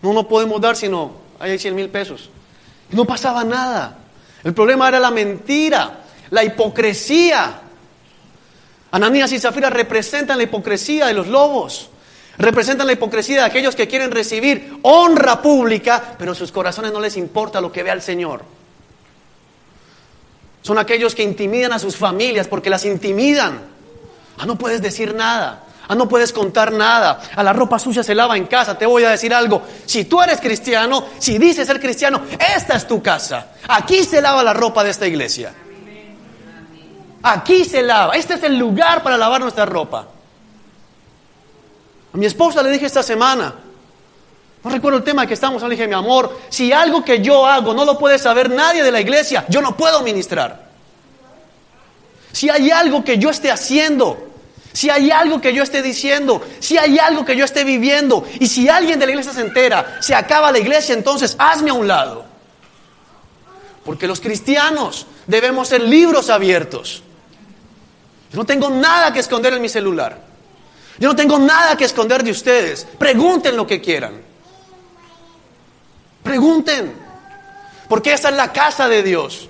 No podemos dar sino, ahí hay 100,000 pesos. Y no pasaba nada. El problema era la mentira, la hipocresía. Ananías y Zafira representan la hipocresía de los lobos. Representan la hipocresía de aquellos que quieren recibir honra pública, pero a sus corazones no les importa lo que vea el Señor. Son aquellos que intimidan a sus familias porque las intimidan. No puedes decir nada. No puedes contar nada. A la ropa sucia se lava en casa. Te voy a decir algo. Si tú eres cristiano, si dices ser cristiano, esta es tu casa. Aquí se lava la ropa de esta iglesia. Aquí se lava. Este es el lugar para lavar nuestra ropa. A mi esposa le dije esta semana, no recuerdo el tema que estamos, le dije, mi amor, si algo que yo hago no lo puede saber nadie de la iglesia, yo no puedo ministrar. Si hay algo que yo esté haciendo, si hay algo que yo esté diciendo, si hay algo que yo esté viviendo, y si alguien de la iglesia se entera, se acaba la iglesia, entonces hazme a un lado. Porque los cristianos debemos ser libros abiertos. Yo no tengo nada que esconder en mi celular. Yo no tengo nada que esconder de ustedes. Pregunten lo que quieran. Pregunten. Porque esa es la casa de Dios.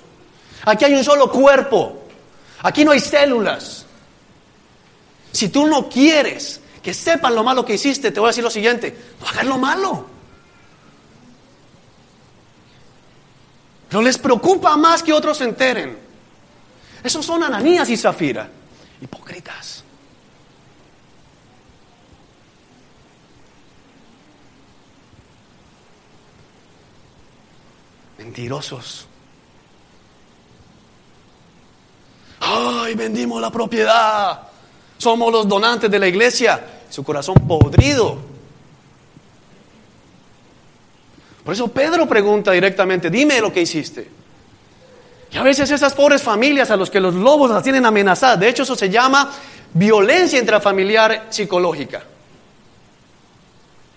Aquí hay un solo cuerpo. Aquí no hay células. Si tú no quieres que sepan lo malo que hiciste, te voy a decir lo siguiente: no hagas lo malo. Pero les preocupa más que otros se enteren. Esos son Ananías y Zafira. Hipócritas. Mentirosos. ¡Ay, vendimos la propiedad! Somos los donantes de la iglesia. Su corazón podrido. Por eso Pedro pregunta directamente, dime lo que hiciste. Y a veces esas pobres familias a los que los lobos las tienen amenazadas, de hecho eso se llama violencia intrafamiliar psicológica.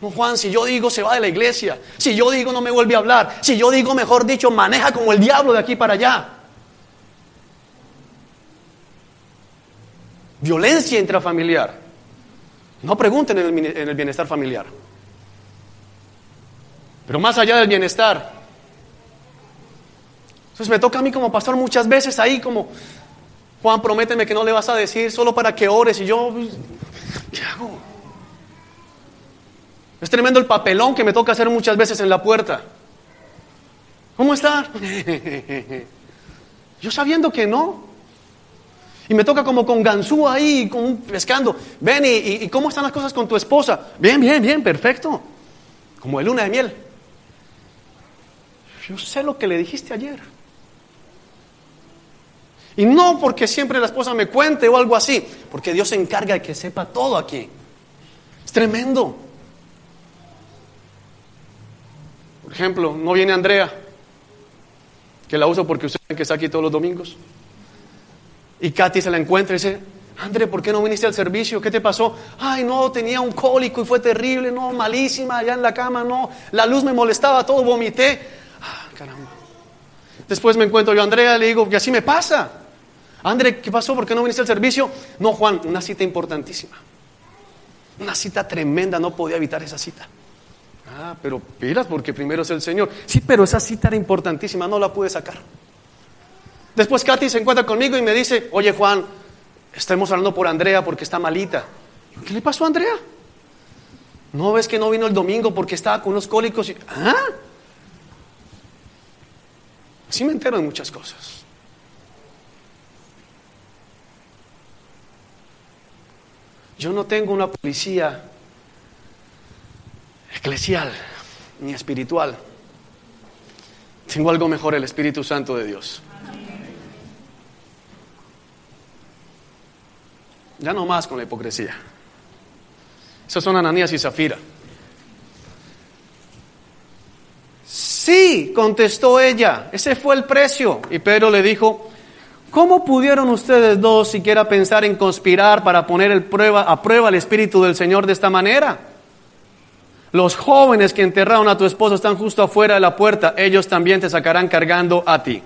No, Juan, si yo digo se va de la iglesia, si yo digo no me vuelve a hablar, si yo digo mejor dicho maneja como el diablo de aquí para allá. Violencia intrafamiliar. No pregunten en el bienestar familiar. Pero más allá del bienestar. Entonces me toca a mí como pastor muchas veces ahí como, Juan, prométeme que no le vas a decir solo para que ores. Y yo, ¿qué hago? Es tremendo el papelón que me toca hacer muchas veces en la puerta. ¿Cómo está? Yo sabiendo que no. Y me toca como con ganzúa ahí, como pescando. Ven, ¿y cómo están las cosas con tu esposa? Bien, perfecto. Como de luna de miel. Yo sé lo que le dijiste ayer. Y no porque siempre la esposa me cuente o algo así, porque Dios se encarga de que sepa todo aquí. Es tremendo. Por ejemplo, no viene Andrea, que la uso porque usted sabe que está aquí todos los domingos. Y Katy se la encuentra y dice, André, ¿por qué no viniste al servicio? ¿Qué te pasó? Ay, no, tenía un cólico y fue terrible, no, malísima, allá en la cama, no, la luz me molestaba, todo vomité. Caramba. Después me encuentro yo a Andrea, le digo, y así me pasa. André, ¿qué pasó? ¿Por qué no viniste al servicio? No, Juan, una cita importantísima. Una cita tremenda, no podía evitar esa cita. Pero pilas, porque primero es el Señor. Sí, pero esa cita era importantísima, no la pude sacar. Después Katy se encuentra conmigo y me dice, oye Juan, estamos hablando por Andrea porque está malita. ¿Qué le pasó a Andrea? ¿No ves que no vino el domingo porque estaba con unos cólicos? ¿Ah? Así me entero de muchas cosas. Yo no tengo una policía eclesial ni espiritual. Tengo algo mejor, el Espíritu Santo de Dios. Ya no más con la hipocresía. Esos son Ananías y Zafira. Sí, contestó ella, ese fue el precio. Y Pedro le dijo, ¿cómo pudieron ustedes dos siquiera pensar en conspirar para poner a prueba el Espíritu del Señor de esta manera? Los jóvenes que enterraron a tu esposo están justo afuera de la puerta, ellos también te sacarán cargando a ti.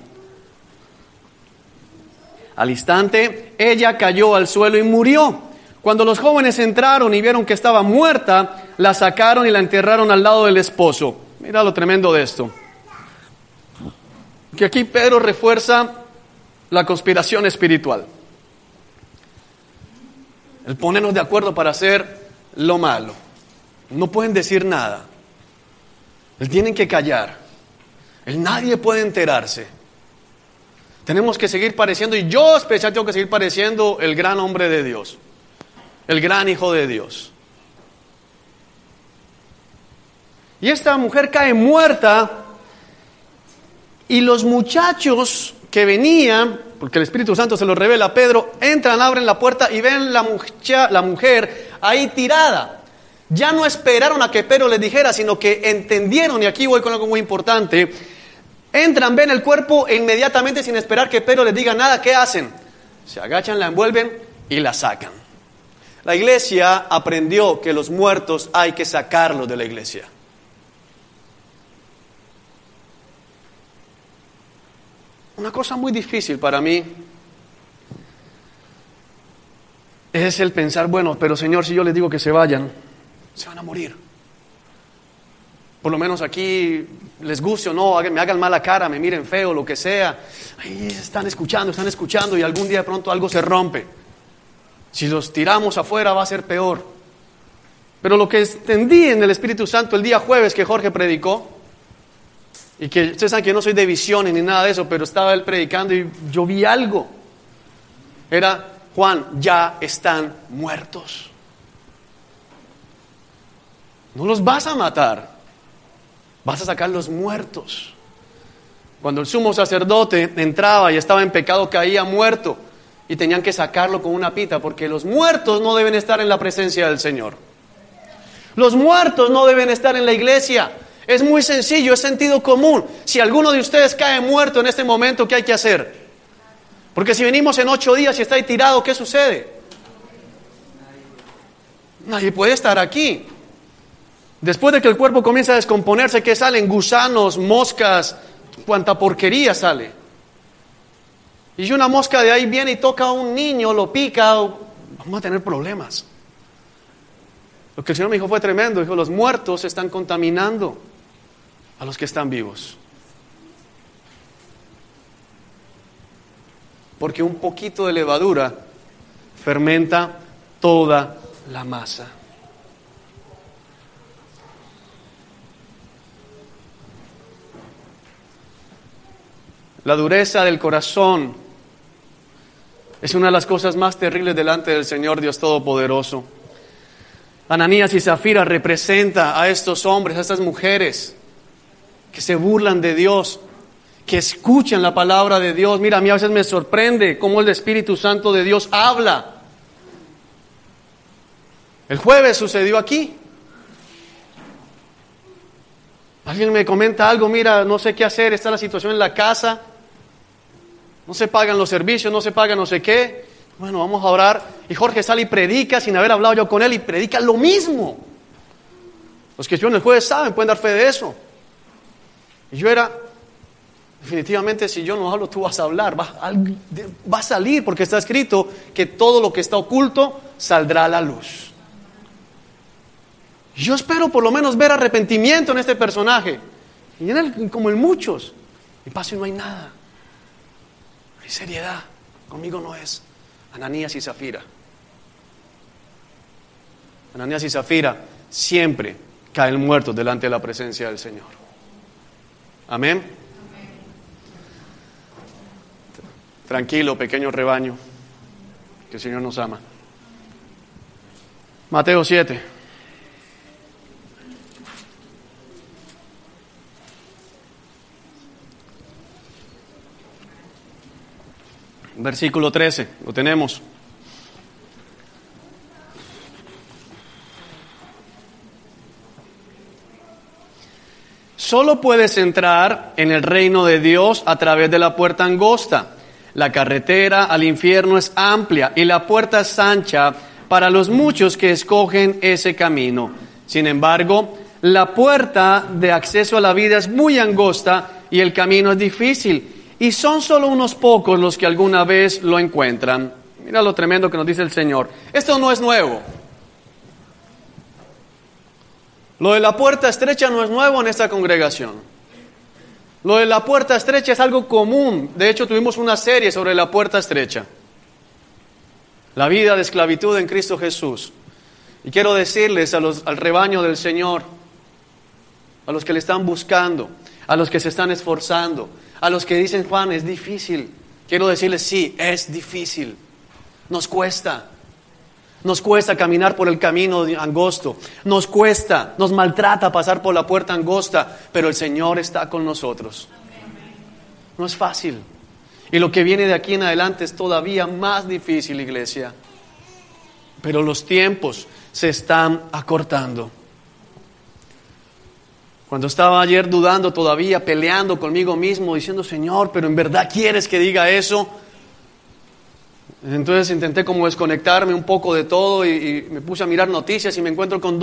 Al instante, ella cayó al suelo y murió. Cuando los jóvenes entraron y vieron que estaba muerta, la sacaron y la enterraron al lado del esposo. Mira lo tremendo de esto. Que aquí Pedro refuerza la conspiración espiritual. El ponernos de acuerdo para hacer lo malo. No pueden decir nada. Tienen que callar. Nadie puede enterarse. Tenemos que seguir pareciendo, y yo especial tengo que seguir pareciendo el gran hombre de Dios, el gran hijo de Dios. Y esta mujer cae muerta, y los muchachos que venían, porque el Espíritu Santo se lo revela a Pedro, entran, abren la puerta y ven la mujer ahí tirada. Ya no esperaron a que Pedro les dijera, sino que entendieron, y aquí voy con algo muy importante. Entran, ven el cuerpo e inmediatamente, sin esperar que Pedro les diga nada, ¿qué hacen? Se agachan, la envuelven y la sacan. La iglesia aprendió que los muertos hay que sacarlos de la iglesia. Una cosa muy difícil para mí es el pensar, bueno, pero Señor, si yo les digo que se vayan, se van a morir. Por lo menos aquí les guste o no, me hagan mala cara, me miren feo, lo que sea. Ahí están escuchando y algún día de pronto algo se rompe. Si los tiramos afuera va a ser peor. Pero lo que entendí en el Espíritu Santo el día jueves que Jorge predicó, y que ustedes saben que yo no soy de visiones ni nada de eso, pero estaba él predicando y yo vi algo. Era, Juan, ya están muertos. No los vas a matar. Vas a sacar los muertos. Cuando el sumo sacerdote entraba y estaba en pecado, caía muerto y tenían que sacarlo con una pita, porque los muertos no deben estar en la presencia del Señor. Los muertos no deben estar en la iglesia. Es muy sencillo, es sentido común. Si alguno de ustedes cae muerto en este momento, ¿qué hay que hacer? Porque si venimos en 8 días y está ahí tirado, ¿qué sucede? Nadie puede estar aquí. Después de que el cuerpo comienza a descomponerse, ¿qué salen? Gusanos, moscas, cuanta porquería sale. Y si una mosca de ahí viene y toca a un niño, lo pica, vamos a tener problemas. Lo que el Señor me dijo fue tremendo. Dijo, los muertos están contaminando a los que están vivos. Porque un poquito de levadura fermenta toda la masa. La dureza del corazón es una de las cosas más terribles delante del Señor Dios Todopoderoso. Ananías y Zafira representa a estos hombres, a estas mujeres que se burlan de Dios, que escuchan la palabra de Dios. Mira, a mí a veces me sorprende cómo el Espíritu Santo de Dios habla. El jueves sucedió aquí. Alguien me comenta algo, mira, no sé qué hacer, está la situación en la casa, no se pagan los servicios, no se paga no sé qué. Bueno, vamos a orar. Y Jorge sale y predica sin haber hablado yo con él y predica lo mismo. Los que estuvieron el jueves saben, pueden dar fe de eso. Y yo era, definitivamente si yo no hablo, tú vas a hablar, va a salir, porque está escrito que todo lo que está oculto saldrá a la luz. Yo espero por lo menos ver arrepentimiento en este personaje. Y en él, como en muchos. Y paso y no hay nada. Hay seriedad. Conmigo no es. Ananías y Zafira. Ananías y Zafira siempre caen muertos delante de la presencia del Señor. Amén. Tranquilo, pequeño rebaño, que el Señor nos ama. Mateo 7. Versículo 13, lo tenemos. Solo puedes entrar en el reino de Dios a través de la puerta angosta. La carretera al infierno es amplia y la puerta es ancha para los muchos que escogen ese camino. Sin embargo, la puerta de acceso a la vida es muy angosta y el camino es difícil. Y son solo unos pocos los que alguna vez lo encuentran. Mira lo tremendo que nos dice el Señor. Esto no es nuevo. Lo de la puerta estrecha no es nuevo en esta congregación. Lo de la puerta estrecha es algo común. De hecho, tuvimos una serie sobre la puerta estrecha. La vida de esclavitud en Cristo Jesús. Y quiero decirles al rebaño del Señor, a los que le están buscando, a los que se están esforzando, a los que dicen, Juan, es difícil. Quiero decirles, sí, es difícil. Nos cuesta. Nos cuesta caminar por el camino angosto. Nos cuesta, nos maltrata pasar por la puerta angosta. Pero el Señor está con nosotros. No es fácil. Y lo que viene de aquí en adelante es todavía más difícil, iglesia. Pero los tiempos se están acortando. Cuando estaba ayer dudando todavía, peleando conmigo mismo, diciendo, Señor, pero ¿en verdad quieres que diga eso? Entonces intenté como desconectarme un poco de todo y me puse a mirar noticias y me encuentro con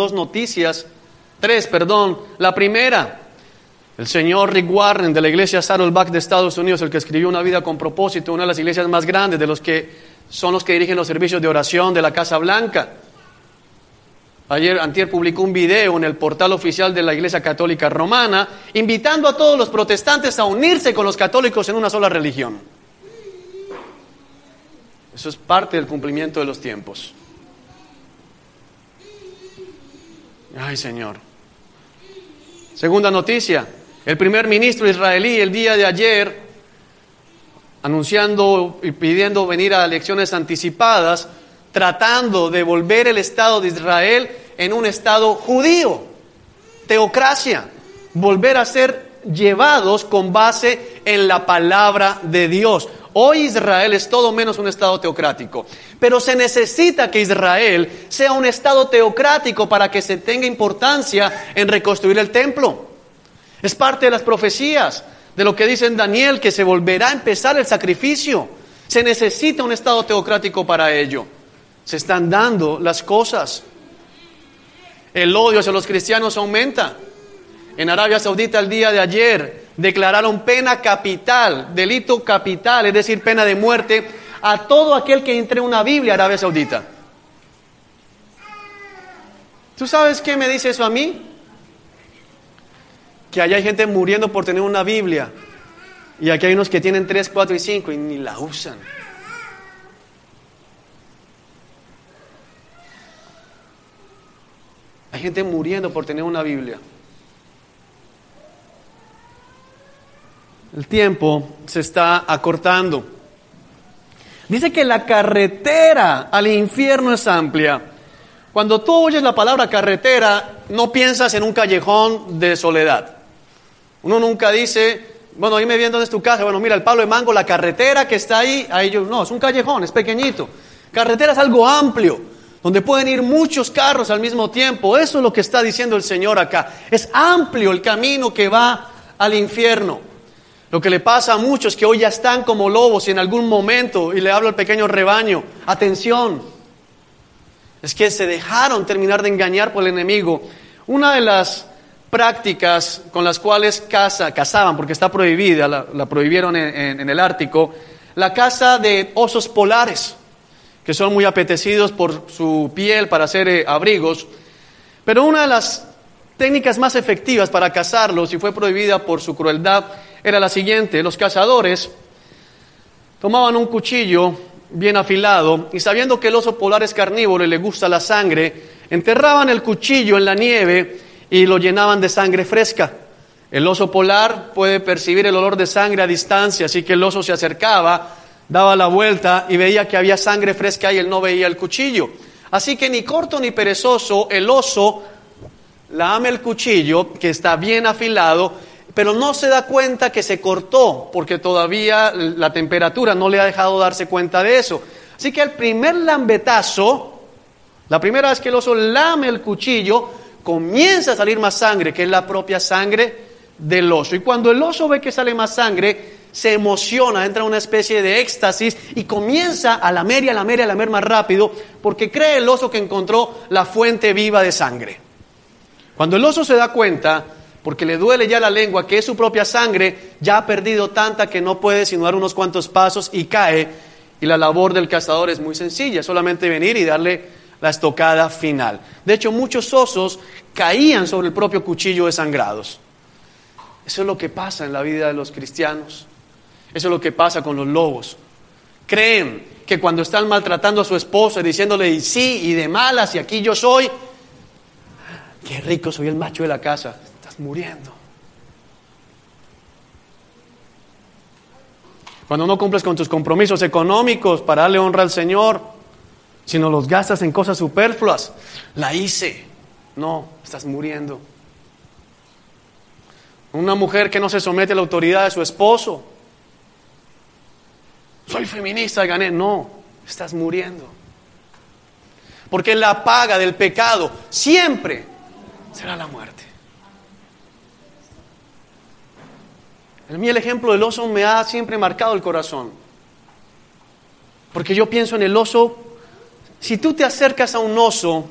tres. La primera, el señor Rick Warren de la iglesia Saddleback de Estados Unidos, el que escribió Una vida con propósito, una de las iglesias más grandes, de los que son los que dirigen los servicios de oración de la Casa Blanca. Antier publicó un video en el portal oficial de la Iglesia Católica Romana, invitando a todos los protestantes a unirse con los católicos en una sola religión. Eso es parte del cumplimiento de los tiempos. Ay, Señor. Segunda noticia, el primer ministro israelí el día de ayer, anunciando y pidiendo venir a elecciones anticipadas, tratando de volver el Estado de Israel en un Estado judío, teocracia, volver a ser llevados con base en la palabra de Dios. Hoy Israel es todo menos un Estado teocrático, pero se necesita que Israel sea un Estado teocrático para que se tenga importancia en reconstruir el templo. Es parte de las profecías, de lo que dice en Daniel, que se volverá a empezar el sacrificio. Se necesita un Estado teocrático para ello. Se están dando las cosas. El odio hacia los cristianos aumenta. En Arabia Saudita el día de ayer declararon pena capital, delito capital, es decir, pena de muerte, a todo aquel que entre una Biblia a Arabia Saudita. ¿Tú sabes qué me dice eso a mí? Que allá hay gente muriendo por tener una Biblia y aquí hay unos que tienen 3, 4 y 5 y ni la usan. Hay gente muriendo por tener una Biblia. El tiempo se está acortando. Dice que la carretera al infierno es amplia. Cuando tú oyes la palabra carretera, no piensas en un callejón de soledad. Uno nunca dice, bueno, dime bien dónde es tu casa. Bueno, mira, el palo de mango, la carretera que está ahí no, es un callejón, es pequeñito. Carretera es algo amplio, donde pueden ir muchos carros al mismo tiempo. Eso es lo que está diciendo el Señor acá. Es amplio el camino que va al infierno. Lo que le pasa a muchos que hoy ya están como lobos y en algún momento, y le hablo al pequeño rebaño, atención, es que se dejaron terminar de engañar por el enemigo. Una de las prácticas con las cuales cazaban, porque está prohibida, la prohibieron en el Ártico, la caza de osos polares, que son muy apetecidos por su piel para hacer abrigos, pero una de las técnicas más efectivas para cazarlos, y fue prohibida por su crueldad, era la siguiente: los cazadores tomaban un cuchillo bien afilado y sabiendo que el oso polar es carnívoro y le gusta la sangre, enterraban el cuchillo en la nieve y lo llenaban de sangre fresca. El oso polar puede percibir el olor de sangre a distancia, así que el oso se acercaba, daba la vuelta y veía que había sangre fresca y él no veía el cuchillo. Así que ni corto ni perezoso, el oso lame el cuchillo que está bien afilado, pero no se da cuenta que se cortó, porque todavía la temperatura no le ha dejado darse cuenta de eso. Así que el primer lambetazo, la primera vez que el oso lame el cuchillo, comienza a salir más sangre, que es la propia sangre del oso. Y cuando el oso ve que sale más sangre, se emociona, entra en una especie de éxtasis y comienza a lamer y a lamer y a lamer más rápido, porque cree el oso que encontró la fuente viva de sangre. Cuando el oso se da cuenta, porque le duele ya la lengua, que es su propia sangre, ya ha perdido tanta que no puede sino dar unos cuantos pasos y cae. Y la labor del cazador es muy sencilla, solamente venir y darle la estocada final. De hecho, muchos osos caían sobre el propio cuchillo desangrados. Eso es lo que pasa en la vida de los cristianos. Eso es lo que pasa con los lobos. Creen que cuando están maltratando a su esposa y diciéndole y sí y de malas y aquí yo soy, qué rico, soy el macho de la casa. Estás muriendo. Cuando no cumples con tus compromisos económicos para darle honra al Señor, sino los gastas en cosas superfluas, la hice. No, estás muriendo. Una mujer que no se somete a la autoridad de su esposo. Soy feminista y gané. No, estás muriendo. Porque la paga del pecado siempre será la muerte. A mí el ejemplo del oso me ha siempre marcado el corazón. Porque yo pienso en el oso. Si tú te acercas a un oso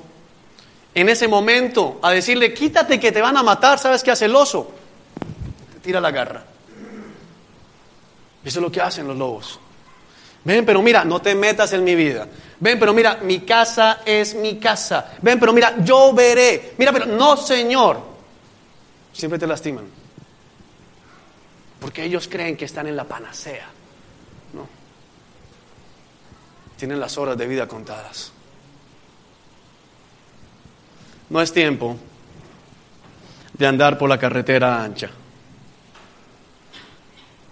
en ese momento a decirle, quítate que te van a matar, ¿sabes qué hace el oso? Te tira la garra. Eso es lo que hacen los lobos. Ven, pero mira, no te metas en mi vida. Ven, pero mira, mi casa es mi casa. Ven, pero mira, yo veré. Mira, pero no, Señor. Siempre te lastiman. Porque ellos creen que están en la panacea. No. Tienen las horas de vida contadas. No es tiempo de andar por la carretera ancha.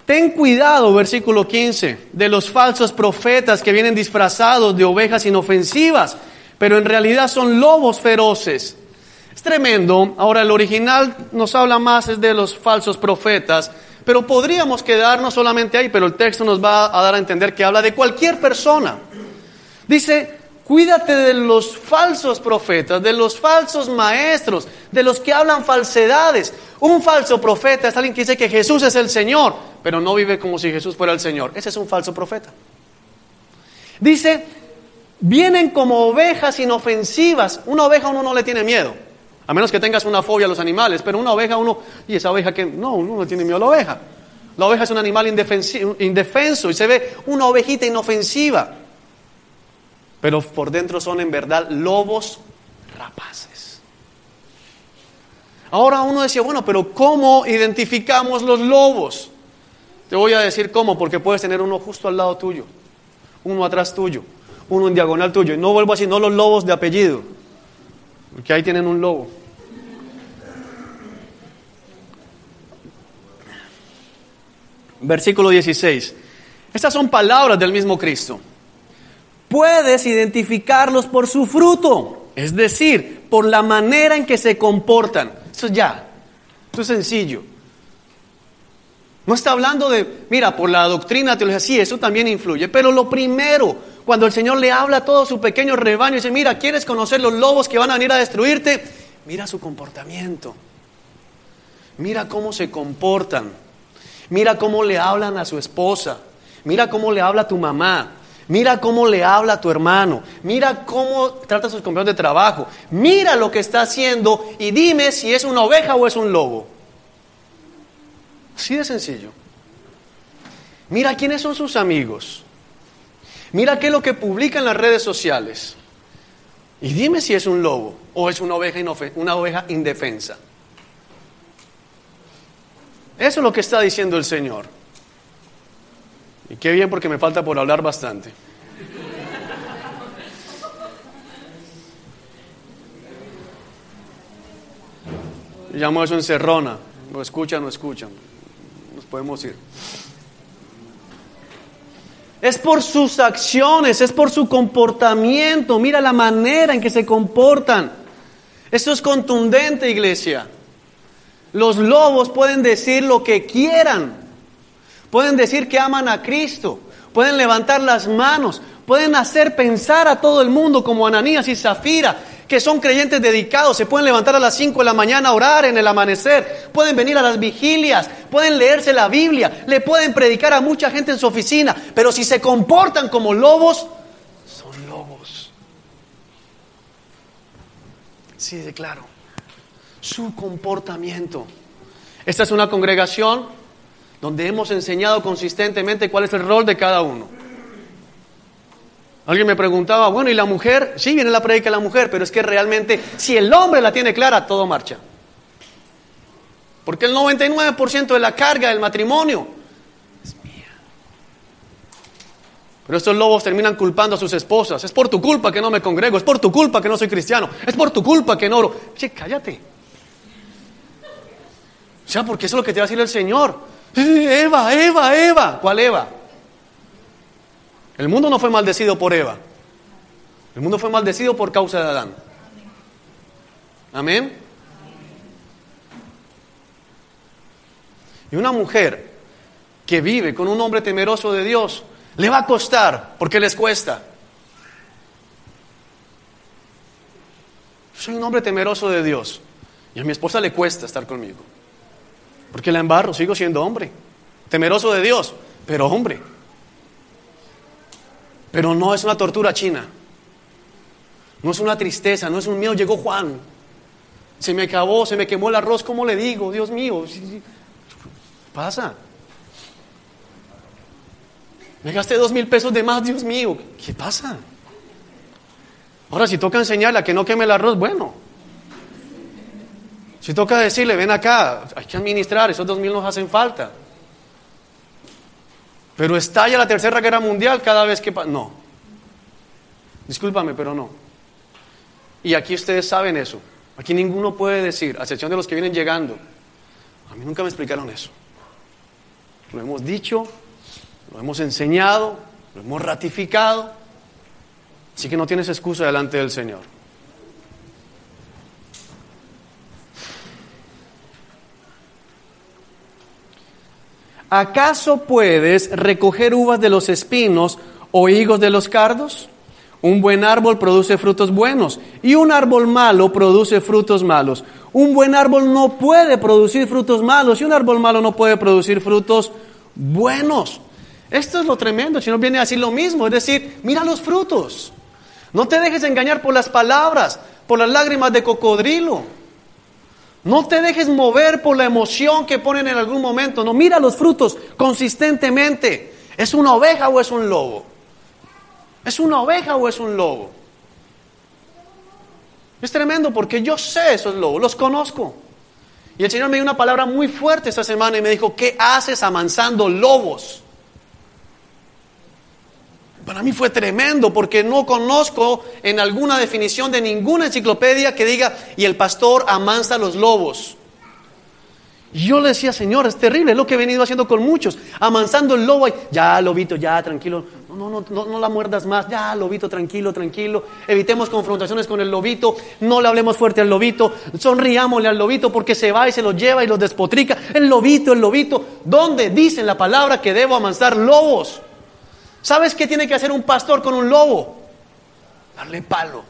Ten cuidado, versículo 15, de los falsos profetas que vienen disfrazados de ovejas inofensivas, pero en realidad son lobos feroces. Es tremendo. Ahora el original nos habla más es de los falsos profetas, pero podríamos quedarnos solamente ahí, pero el texto nos va a dar a entender que habla de cualquier persona. Dice, cuídate de los falsos profetas, de los falsos maestros, de los que hablan falsedades. Un falso profeta es alguien que dice que Jesús es el Señor, pero no vive como si Jesús fuera el Señor. Ese es un falso profeta. Dice, vienen como ovejas inofensivas. Una oveja uno no le tiene miedo, a menos que tengas una fobia a los animales, pero una oveja uno, y esa oveja que, no, uno no tiene miedo a la oveja. La oveja es un animal indefenso y se ve una ovejita inofensiva. Pero por dentro son en verdad lobos rapaces. Ahora uno decía, bueno, pero ¿cómo identificamos los lobos? Te voy a decir cómo, porque puedes tener uno justo al lado tuyo, uno atrás tuyo, uno en diagonal tuyo. Y no vuelvo así, no los lobos de apellido, porque ahí tienen un lobo. Versículo 16. Estas son palabras del mismo Cristo. Puedes identificarlos por su fruto, es decir, por la manera en que se comportan. Eso es sencillo. No está hablando de, mira, por la doctrina, teología, sí, eso también influye. Pero lo primero, cuando el Señor le habla a todo su pequeño rebaño, dice, mira, ¿quieres conocer los lobos que van a venir a destruirte? Mira su comportamiento. Mira cómo se comportan. Mira cómo le hablan a su esposa. Mira cómo le habla a tu mamá. Mira cómo le habla a tu hermano. Mira cómo trata a sus compañeros de trabajo. Mira lo que está haciendo y dime si es una oveja o es un lobo. Así de sencillo. Mira quiénes son sus amigos. Mira qué es lo que publica en las redes sociales. Y dime si es un lobo o es una oveja indefensa. Eso es lo que está diciendo el Señor. Y qué bien porque me falta por hablar bastante. Llamo eso encerrona. No escuchan. Nos podemos ir. Es por sus acciones, es por su comportamiento. Mira la manera en que se comportan. Esto es contundente, iglesia. Los lobos pueden decir lo que quieran. Pueden decir que aman a Cristo. Pueden levantar las manos. Pueden hacer pensar a todo el mundo como Ananías y Zafira, que son creyentes dedicados. Se pueden levantar a las 5 de la mañana a orar en el amanecer. Pueden venir a las vigilias. Pueden leerse la Biblia. Le pueden predicar a mucha gente en su oficina. Pero si se comportan como lobos, son lobos. Sí, de claro. Su comportamiento. Esta es una congregación donde hemos enseñado consistentemente cuál es el rol de cada uno. Alguien me preguntaba, bueno, ¿y la mujer? Sí, viene la prédica de la mujer, pero es que realmente, si el hombre la tiene clara, todo marcha. Porque el 99% de la carga del matrimonio es mía. Pero estos lobos terminan culpando a sus esposas. Es por tu culpa que no me congrego, es por tu culpa que no soy cristiano, es por tu culpa que no oro. Che, cállate. O sea, porque eso es lo que te va a decir el Señor. Eva. ¿Cuál Eva? El mundo no fue maldecido por Eva. El mundo fue maldecido por causa de Adán. Amén. Y una mujer que vive con un hombre temeroso de Dios, le va a costar, porque les cuesta. Soy un hombre temeroso de Dios y a mi esposa le cuesta estar conmigo, porque la embarro, sigo siendo hombre, temeroso de Dios, pero hombre. Pero no es una tortura china, no es una tristeza, no es un miedo. Llegó Juan, se me acabó, se me quemó el arroz, ¿cómo le digo? Dios mío, pasa. Me gasté 2,000 pesos de más, Dios mío, ¿qué pasa? Ahora, si toca enseñarle a que no queme el arroz, bueno. Si toca decirle, ven acá, hay que administrar, esos 2,000 nos hacen falta. Pero estalla la Tercera Guerra Mundial cada vez que pasa. No. Discúlpame, pero no. Y aquí ustedes saben eso. Aquí ninguno puede decir, a excepción de los que vienen llegando, a mí nunca me explicaron eso. Lo hemos dicho, lo hemos enseñado, lo hemos ratificado. Así que no tienes excusa delante del Señor. ¿Acaso puedes recoger uvas de los espinos o higos de los cardos? Un buen árbol produce frutos buenos y un árbol malo produce frutos malos. Un buen árbol no puede producir frutos malos y un árbol malo no puede producir frutos buenos. Esto es lo tremendo. El Señor viene a decir lo mismo, es decir, mira los frutos. No te dejes engañar por las palabras, por las lágrimas de cocodrilo. No te dejes mover por la emoción que ponen en algún momento. No, mira los frutos consistentemente. ¿Es una oveja o es un lobo? ¿Es una oveja o es un lobo? Es tremendo porque yo sé esos lobos, los conozco. Y el Señor me dio una palabra muy fuerte esta semana y me dijo, ¿qué haces amansando lobos? Para mí fue tremendo porque no conozco en alguna definición de ninguna enciclopedia que diga, y el pastor amansa los lobos. Y yo le decía, Señor, es terrible, es lo que he venido haciendo con muchos, amansando el lobo. Ya, lobito, ya, tranquilo, no la muerdas más, ya, lobito, tranquilo, evitemos confrontaciones con el lobito, no le hablemos fuerte al lobito, sonriámosle al lobito porque se va y se los lleva y los despotrica. El lobito, ¿dónde dice en la palabra que debo amansar lobos? ¿Sabes qué tiene que hacer un pastor con un lobo? Darle palo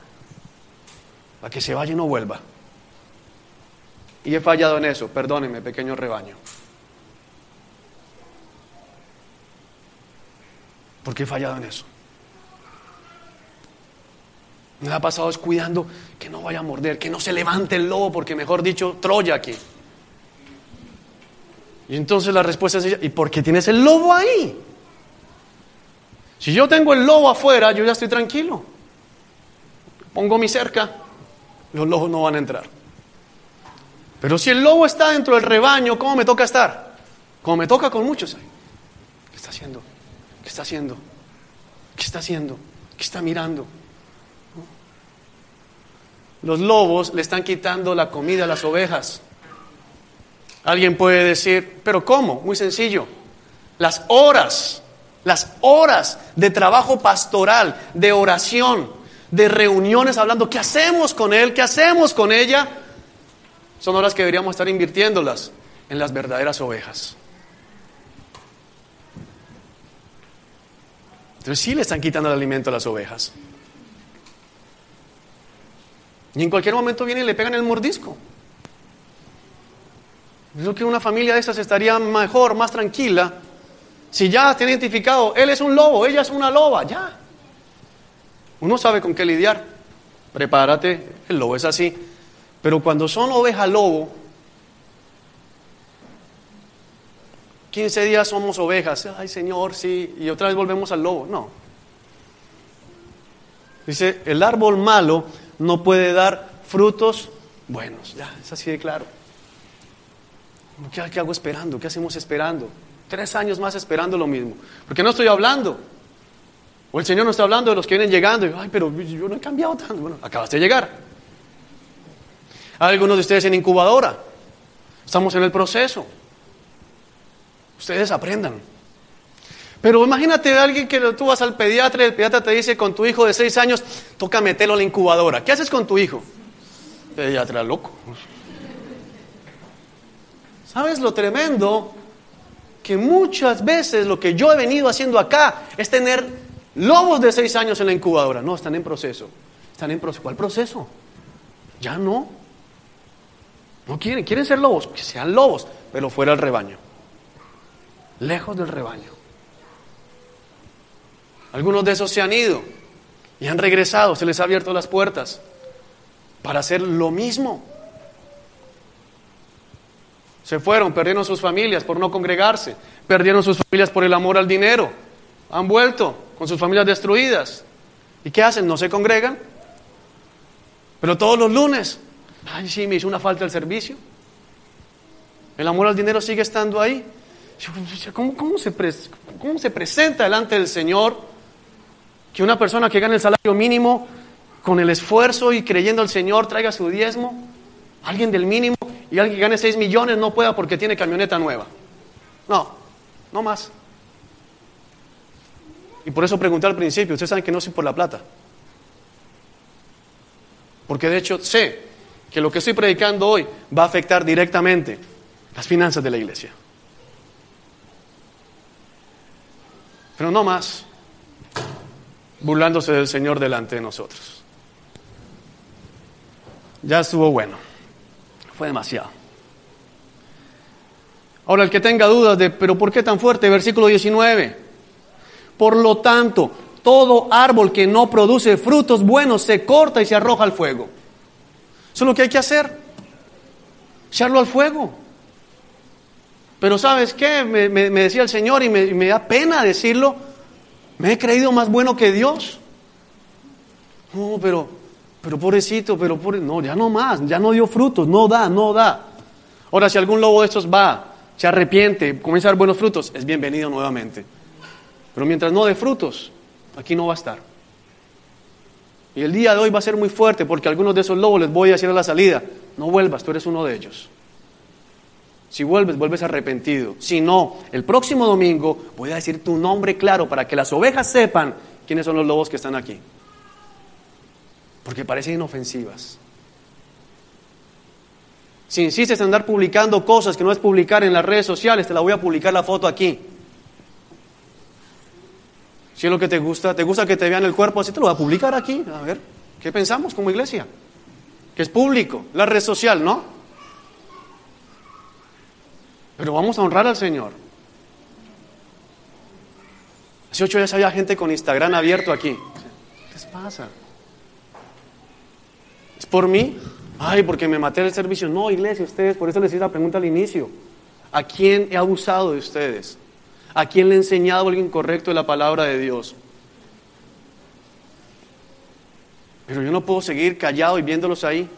para que se vaya y no vuelva. Y he fallado en eso, perdónenme, pequeño rebaño. ¿Por qué he fallado en eso? Me la ha pasado descuidando que no vaya a morder, que no se levante el lobo, porque mejor dicho, Troya aquí. Y entonces la respuesta es, ¿y por qué tienes el lobo ahí? Si yo tengo el lobo afuera, yo ya estoy tranquilo. Pongo mi cerca, los lobos no van a entrar. Pero si el lobo está dentro del rebaño, ¿cómo me toca estar? Como me toca con muchos ahí. ¿Qué está haciendo? ¿Qué está haciendo? ¿Qué está haciendo? ¿Qué está mirando? Los lobos le están quitando la comida a las ovejas. Alguien puede decir, ¿pero cómo? Muy sencillo. Las horas de trabajo pastoral, de oración, de reuniones hablando, ¿qué hacemos con él? ¿Qué hacemos con ella? Son horas que deberíamos estar invirtiéndolas en las verdaderas ovejas. Entonces sí le están quitando el alimento a las ovejas. Y en cualquier momento vienen y le pegan el mordisco. Creo que una familia de esas estaría mejor, más tranquila, si ya tiene identificado, él es un lobo, ella es una loba, ya. Uno sabe con qué lidiar. Prepárate, el lobo es así. Pero cuando son oveja lobo, 15 días somos ovejas. Ay, Señor, sí. Y otra vez volvemos al lobo. No. Dice, el árbol malo no puede dar frutos buenos. Ya, es así de claro. ¿Qué hago esperando? ¿Qué hacemos esperando? 3 años más esperando lo mismo. Porque no estoy hablando. O el Señor no está hablando de los que vienen llegando. Y, ay, pero yo no he cambiado tanto. Bueno, acabaste de llegar. Algunos de ustedes en incubadora. Estamos en el proceso. Ustedes aprendan. Pero imagínate a alguien que tú vas al pediatra y el pediatra te dice, con tu hijo de 6 años, toca meterlo a la incubadora. ¿Qué haces con tu hijo? Pediatra, loco. ¿Sabes lo tremendo? Que muchas veces lo que yo he venido haciendo acá es tener lobos de 6 años en la incubadora. No, están en proceso. ¿Cuál proceso? Ya no. No quieren ser lobos, que sean lobos, pero fuera del rebaño. Lejos del rebaño. Algunos de esos se han ido y han regresado, se les ha abierto las puertas para hacer lo mismo. Se fueron, perdieron sus familias por no congregarse, perdieron sus familias por el amor al dinero, han vuelto con sus familias destruidas. ¿Y qué hacen? ¿No se congregan? Pero todos los lunes, ay, sí, me hizo una falta el servicio. El amor al dinero sigue estando ahí. ¿Cómo se presenta delante del Señor que una persona que gana el salario mínimo con el esfuerzo y creyendo al Señor traiga su diezmo? Alguien del mínimo y alguien que gane 6 millones no pueda porque tiene camioneta nueva. No más. Y por eso pregunté al principio, ustedes saben que no soy por la plata. Porque de hecho sé que lo que estoy predicando hoy va a afectar directamente las finanzas de la iglesia. Pero no más burlándose del Señor delante de nosotros. Ya estuvo bueno. Fue demasiado. Ahora el que tenga dudas de, pero ¿por qué tan fuerte? Versículo 19. Por lo tanto, todo árbol que no produce frutos buenos se corta y se arroja al fuego. Eso es lo que hay que hacer. Echarlo al fuego. Pero ¿sabes qué? Me decía el Señor y me da pena decirlo. ¿Me he creído más bueno que Dios? No, pero pobrecito, no, ya no más, ya no dio frutos, no da. Ahora, si algún lobo de estos va, se arrepiente, comienza a dar buenos frutos, es bienvenido nuevamente. Pero mientras no dé frutos, aquí no va a estar. Y el día de hoy va a ser muy fuerte porque algunos de esos lobos les voy a decir a la salida, no vuelvas, tú eres uno de ellos. Si vuelves arrepentido. Si no, el próximo domingo voy a decir tu nombre claro para que las ovejas sepan quiénes son los lobos que están aquí. Porque parecen inofensivas. Si insistes en andar publicando cosas que no es publicar en las redes sociales, te la voy a publicar la foto aquí. Si es lo que te gusta que te vean el cuerpo, así te lo voy a publicar aquí. A ver, ¿qué pensamos como iglesia? Que es público, la red social, ¿no? Pero vamos a honrar al Señor. Hace 8 días había gente con Instagram abierto aquí. ¿Qué les pasa? ¿Es por mí? Ay, porque me maté el servicio. No, iglesia, ustedes, por eso les hice la pregunta al inicio. ¿A quién he abusado de ustedes? ¿A quién le he enseñado algo incorrecto de la palabra de Dios? Pero yo no puedo seguir callado y viéndolos ahí.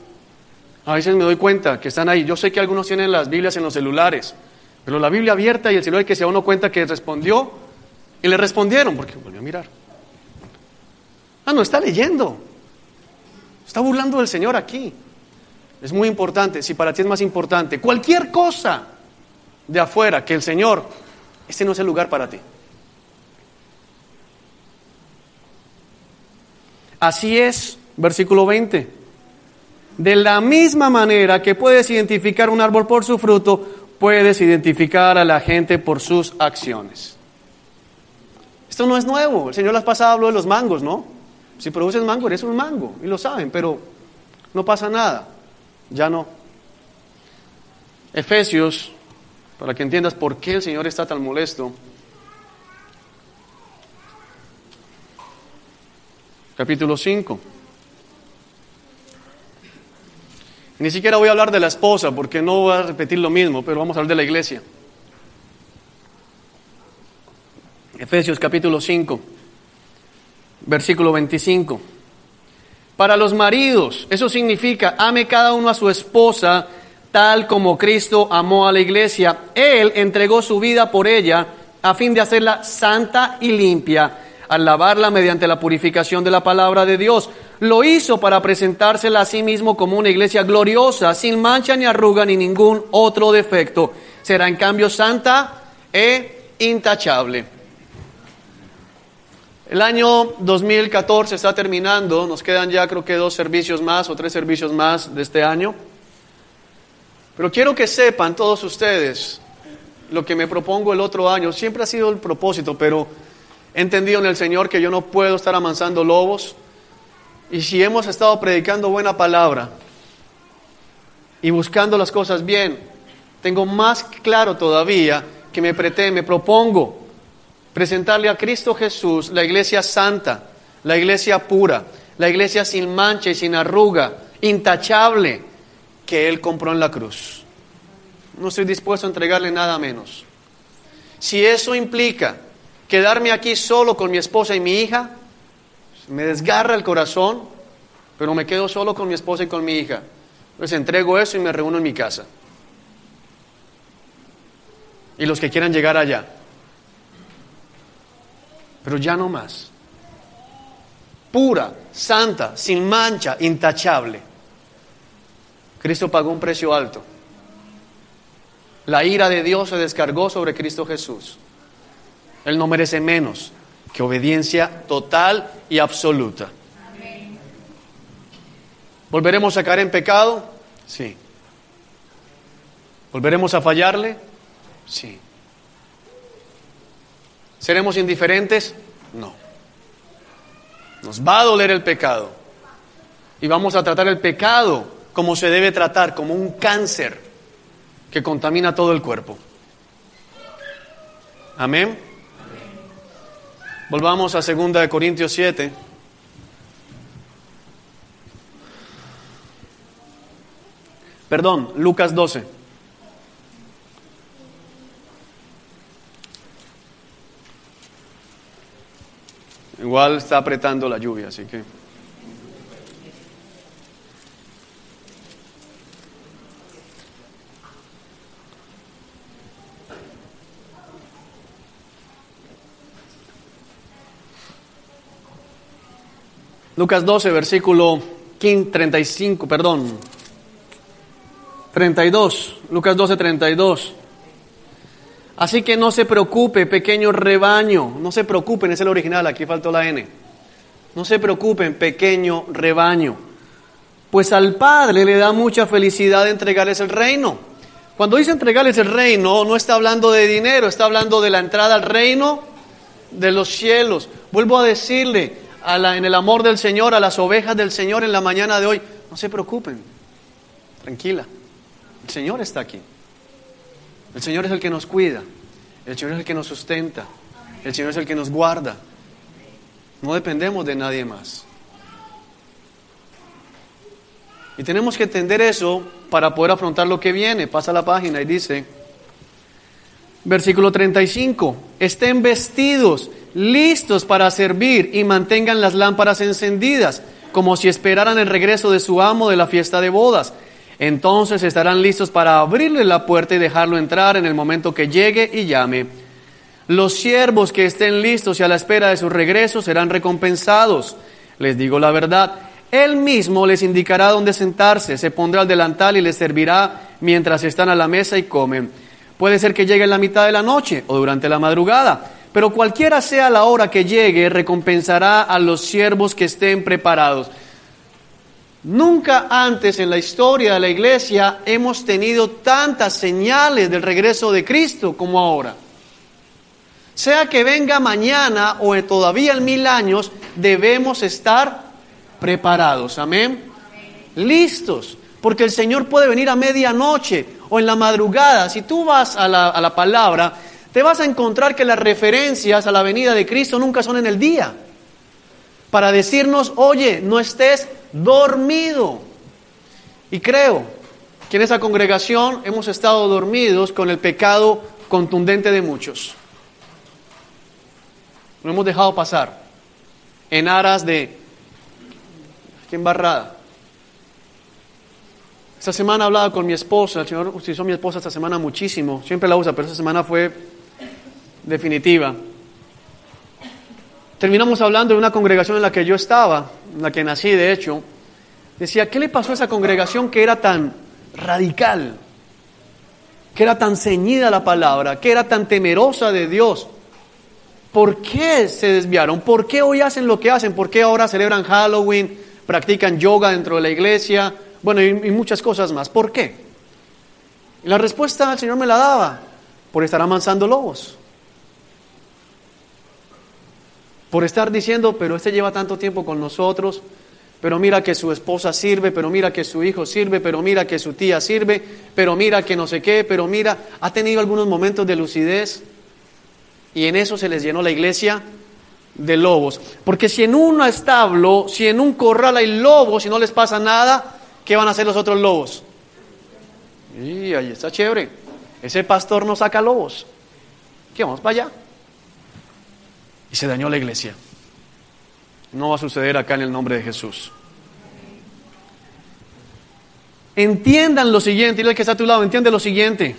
A veces me doy cuenta que están ahí. Yo sé que algunos tienen las Biblias en los celulares, pero la Biblia abierta y el celular que se da uno cuenta que respondió, Y le respondieron, porque volvió a mirar. No está leyendo. Está burlando del Señor aquí. Es muy importante, si para ti es más importante cualquier cosa de afuera que el Señor, este no es el lugar para ti. Así es, versículo 20. De la misma manera que puedes identificar un árbol por su fruto, puedes identificar a la gente por sus acciones. Esto no es nuevo. El Señor las pasada habló de los mangos, ¿no? Si produces mango, eres un mango, y lo saben, pero no pasa nada. Ya no. Efesios, para que entiendas por qué el Señor está tan molesto. Capítulo 5. Ni siquiera voy a hablar de la esposa, porque no voy a repetir lo mismo, pero vamos a hablar de la iglesia. Efesios capítulo 5, versículo 25. Para los maridos, eso significa, ame cada uno a su esposa, tal como Cristo amó a la iglesia. Él entregó su vida por ella, a fin de hacerla santa y limpia, al lavarla mediante la purificación de la palabra de Dios. Lo hizo para presentársela a sí mismo como una iglesia gloriosa, sin mancha ni arruga ni ningún otro defecto. Será en cambio santa e intachable. El año 2014 está terminando, nos quedan ya creo que 2 servicios más o 3 servicios más de este año. Pero quiero que sepan todos ustedes lo que me propongo el otro año. Siempre ha sido el propósito, pero he entendido en el Señor que yo no puedo estar amansando lobos. Y si hemos estado predicando buena palabra y buscando las cosas bien, tengo más claro todavía que me propongo presentarle a Cristo Jesús la iglesia santa, la iglesia pura, la iglesia sin mancha y sin arruga, intachable, que Él compró en la cruz. No estoy dispuesto a entregarle nada menos. Si eso implica quedarme aquí solo con mi esposa y mi hija, me desgarra el corazón, pero me quedo solo con mi esposa y con mi hija. Pues entrego eso y me reúno en mi casa. Y los que quieran llegar allá. Pero ya no más. Pura, santa, sin mancha, intachable. Cristo pagó un precio alto. La ira de Dios se descargó sobre Cristo Jesús. Él no merece menos que obediencia total y absoluta. Amén. ¿Volveremos a caer en pecado? Sí. ¿Volveremos a fallarle? Sí. ¿Seremos indiferentes? No. Nos va a doler el pecado. Y vamos a tratar el pecado como se debe tratar, como un cáncer que contamina todo el cuerpo. Amén. Volvamos a 2 Corintios 7. Perdón, Lucas 12. Igual está apretando la lluvia, así que... Lucas 12, versículo 32. Lucas 12, 32. Así que no se preocupe, pequeño rebaño. No se preocupen, es el original, aquí faltó la N. No se preocupen, pequeño rebaño. Pues al Padre le da mucha felicidad entregarles el reino. Cuando dice entregarles el reino, no está hablando de dinero, está hablando de la entrada al reino de los cielos. Vuelvo a decirle, en el amor del Señor, a las ovejas del Señor en la mañana de hoy, no se preocupen, tranquila, el Señor está aquí. El Señor es el que nos cuida, el Señor es el que nos sustenta, el Señor es el que nos guarda. No dependemos de nadie más. Y tenemos que entender eso para poder afrontar lo que viene. Pasa la página y dice, versículo 35, estén vestidos, listos para servir y mantengan las lámparas encendidas, como si esperaran el regreso de su amo de la fiesta de bodas. Entonces estarán listos para abrirle la puerta y dejarlo entrar en el momento que llegue y llame. Los siervos que estén listos y a la espera de su regreso serán recompensados. Les digo la verdad, Él mismo les indicará dónde sentarse, se pondrá al delantal y les servirá mientras están a la mesa y comen. Puede ser que llegue en la mitad de la noche o durante la madrugada, pero cualquiera sea la hora que llegue, recompensará a los siervos que estén preparados. Nunca antes en la historia de la iglesia hemos tenido tantas señales del regreso de Cristo como ahora. Sea que venga mañana o todavía en 1000 años, debemos estar preparados. Amén. Listos. Porque el Señor puede venir a medianoche o en la madrugada. Si tú vas a la palabra, te vas a encontrar que las referencias a la venida de Cristo nunca son en el día. Para decirnos, oye, no estés dormido. Y creo que en esa congregación hemos estado dormidos con el pecado contundente de muchos. Lo hemos dejado pasar en aras de qué embarrada. Esta semana hablaba con mi esposa. El Señor utilizó a mi esposa esta semana muchísimo. Siempre la usa, pero esta semana fue definitiva. Terminamos hablando de una congregación en la que yo estaba, en la que nací de hecho. Decía, ¿qué le pasó a esa congregación que era tan radical? Que era tan ceñida a la palabra, que era tan temerosa de Dios. ¿Por qué se desviaron? ¿Por qué hoy hacen lo que hacen? ¿Por qué ahora celebran Halloween? ¿Practican yoga dentro de la iglesia? Bueno, y muchas cosas más. ¿Por qué? Y la respuesta el Señor me la daba. Por estar amansando lobos. Por estar diciendo, pero este lleva tanto tiempo con nosotros, pero mira que su esposa sirve, pero mira que su hijo sirve, pero mira que su tía sirve, pero mira que no sé qué, pero mira, ha tenido algunos momentos de lucidez. Y en eso se les llenó la iglesia de lobos. Porque si en un establo, si en un corral hay lobos y no les pasa nada, ¿qué van a hacer los otros lobos? Y ahí está chévere. Ese pastor no saca lobos. ¿Qué vamos para allá? Y se dañó la iglesia. No va a suceder acá en el nombre de Jesús. Entiendan lo siguiente. Dile al que está a tu lado, entiende lo siguiente.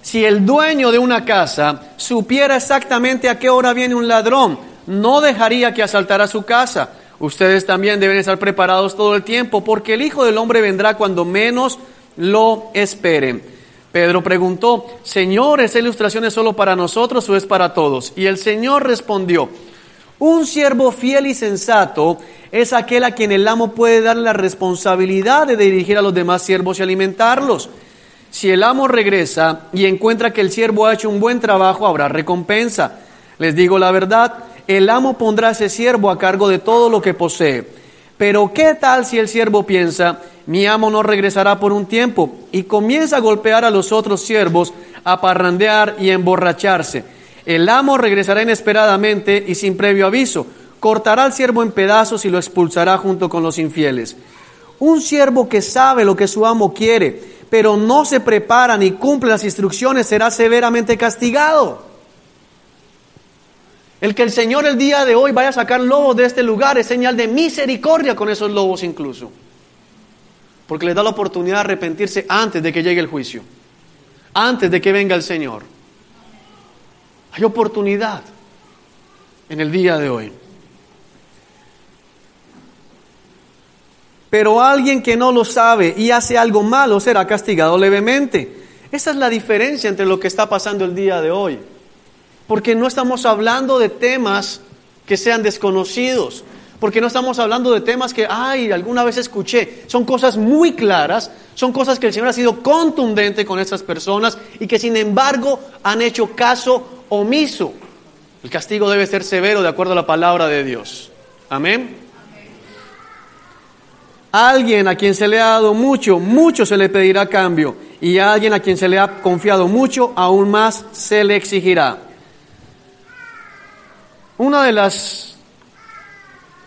Si el dueño de una casa supiera exactamente a qué hora viene un ladrón, no dejaría que asaltara su casa. Ustedes también deben estar preparados todo el tiempo, porque el Hijo del Hombre vendrá cuando menos lo esperen. Pedro preguntó, Señor, ¿esa ilustración es solo para nosotros o es para todos? Y el Señor respondió, un siervo fiel y sensato es aquel a quien el amo puede dar la responsabilidad de dirigir a los demás siervos y alimentarlos. Si el amo regresa y encuentra que el siervo ha hecho un buen trabajo, habrá recompensa. Les digo la verdad, el amo pondrá a ese siervo a cargo de todo lo que posee. Pero ¿qué tal si el siervo piensa, mi amo no regresará por un tiempo? Y comienza a golpear a los otros siervos, a parrandear y a emborracharse. El amo regresará inesperadamente y sin previo aviso. Cortará al siervo en pedazos y lo expulsará junto con los infieles. Un siervo que sabe lo que su amo quiere, pero no se prepara ni cumple las instrucciones, será severamente castigado. El que el Señor el día de hoy vaya a sacar lobos de este lugar es señal de misericordia con esos lobos incluso. Porque les da la oportunidad de arrepentirse antes de que llegue el juicio. Antes de que venga el Señor. Hay oportunidad en el día de hoy. Pero alguien que no lo sabe y hace algo malo será castigado levemente. Esa es la diferencia entre lo que está pasando el día de hoy. Porque no estamos hablando de temas que sean desconocidos. Porque no estamos hablando de temas que, alguna vez escuché. Son cosas muy claras, son cosas que el Señor ha sido contundente con estas personas y que sin embargo han hecho caso omiso. El castigo debe ser severo de acuerdo a la palabra de Dios. Amén. A alguien a quien se le ha dado mucho, mucho se le pedirá a cambio. Y a alguien a quien se le ha confiado mucho, aún más se le exigirá. Una de las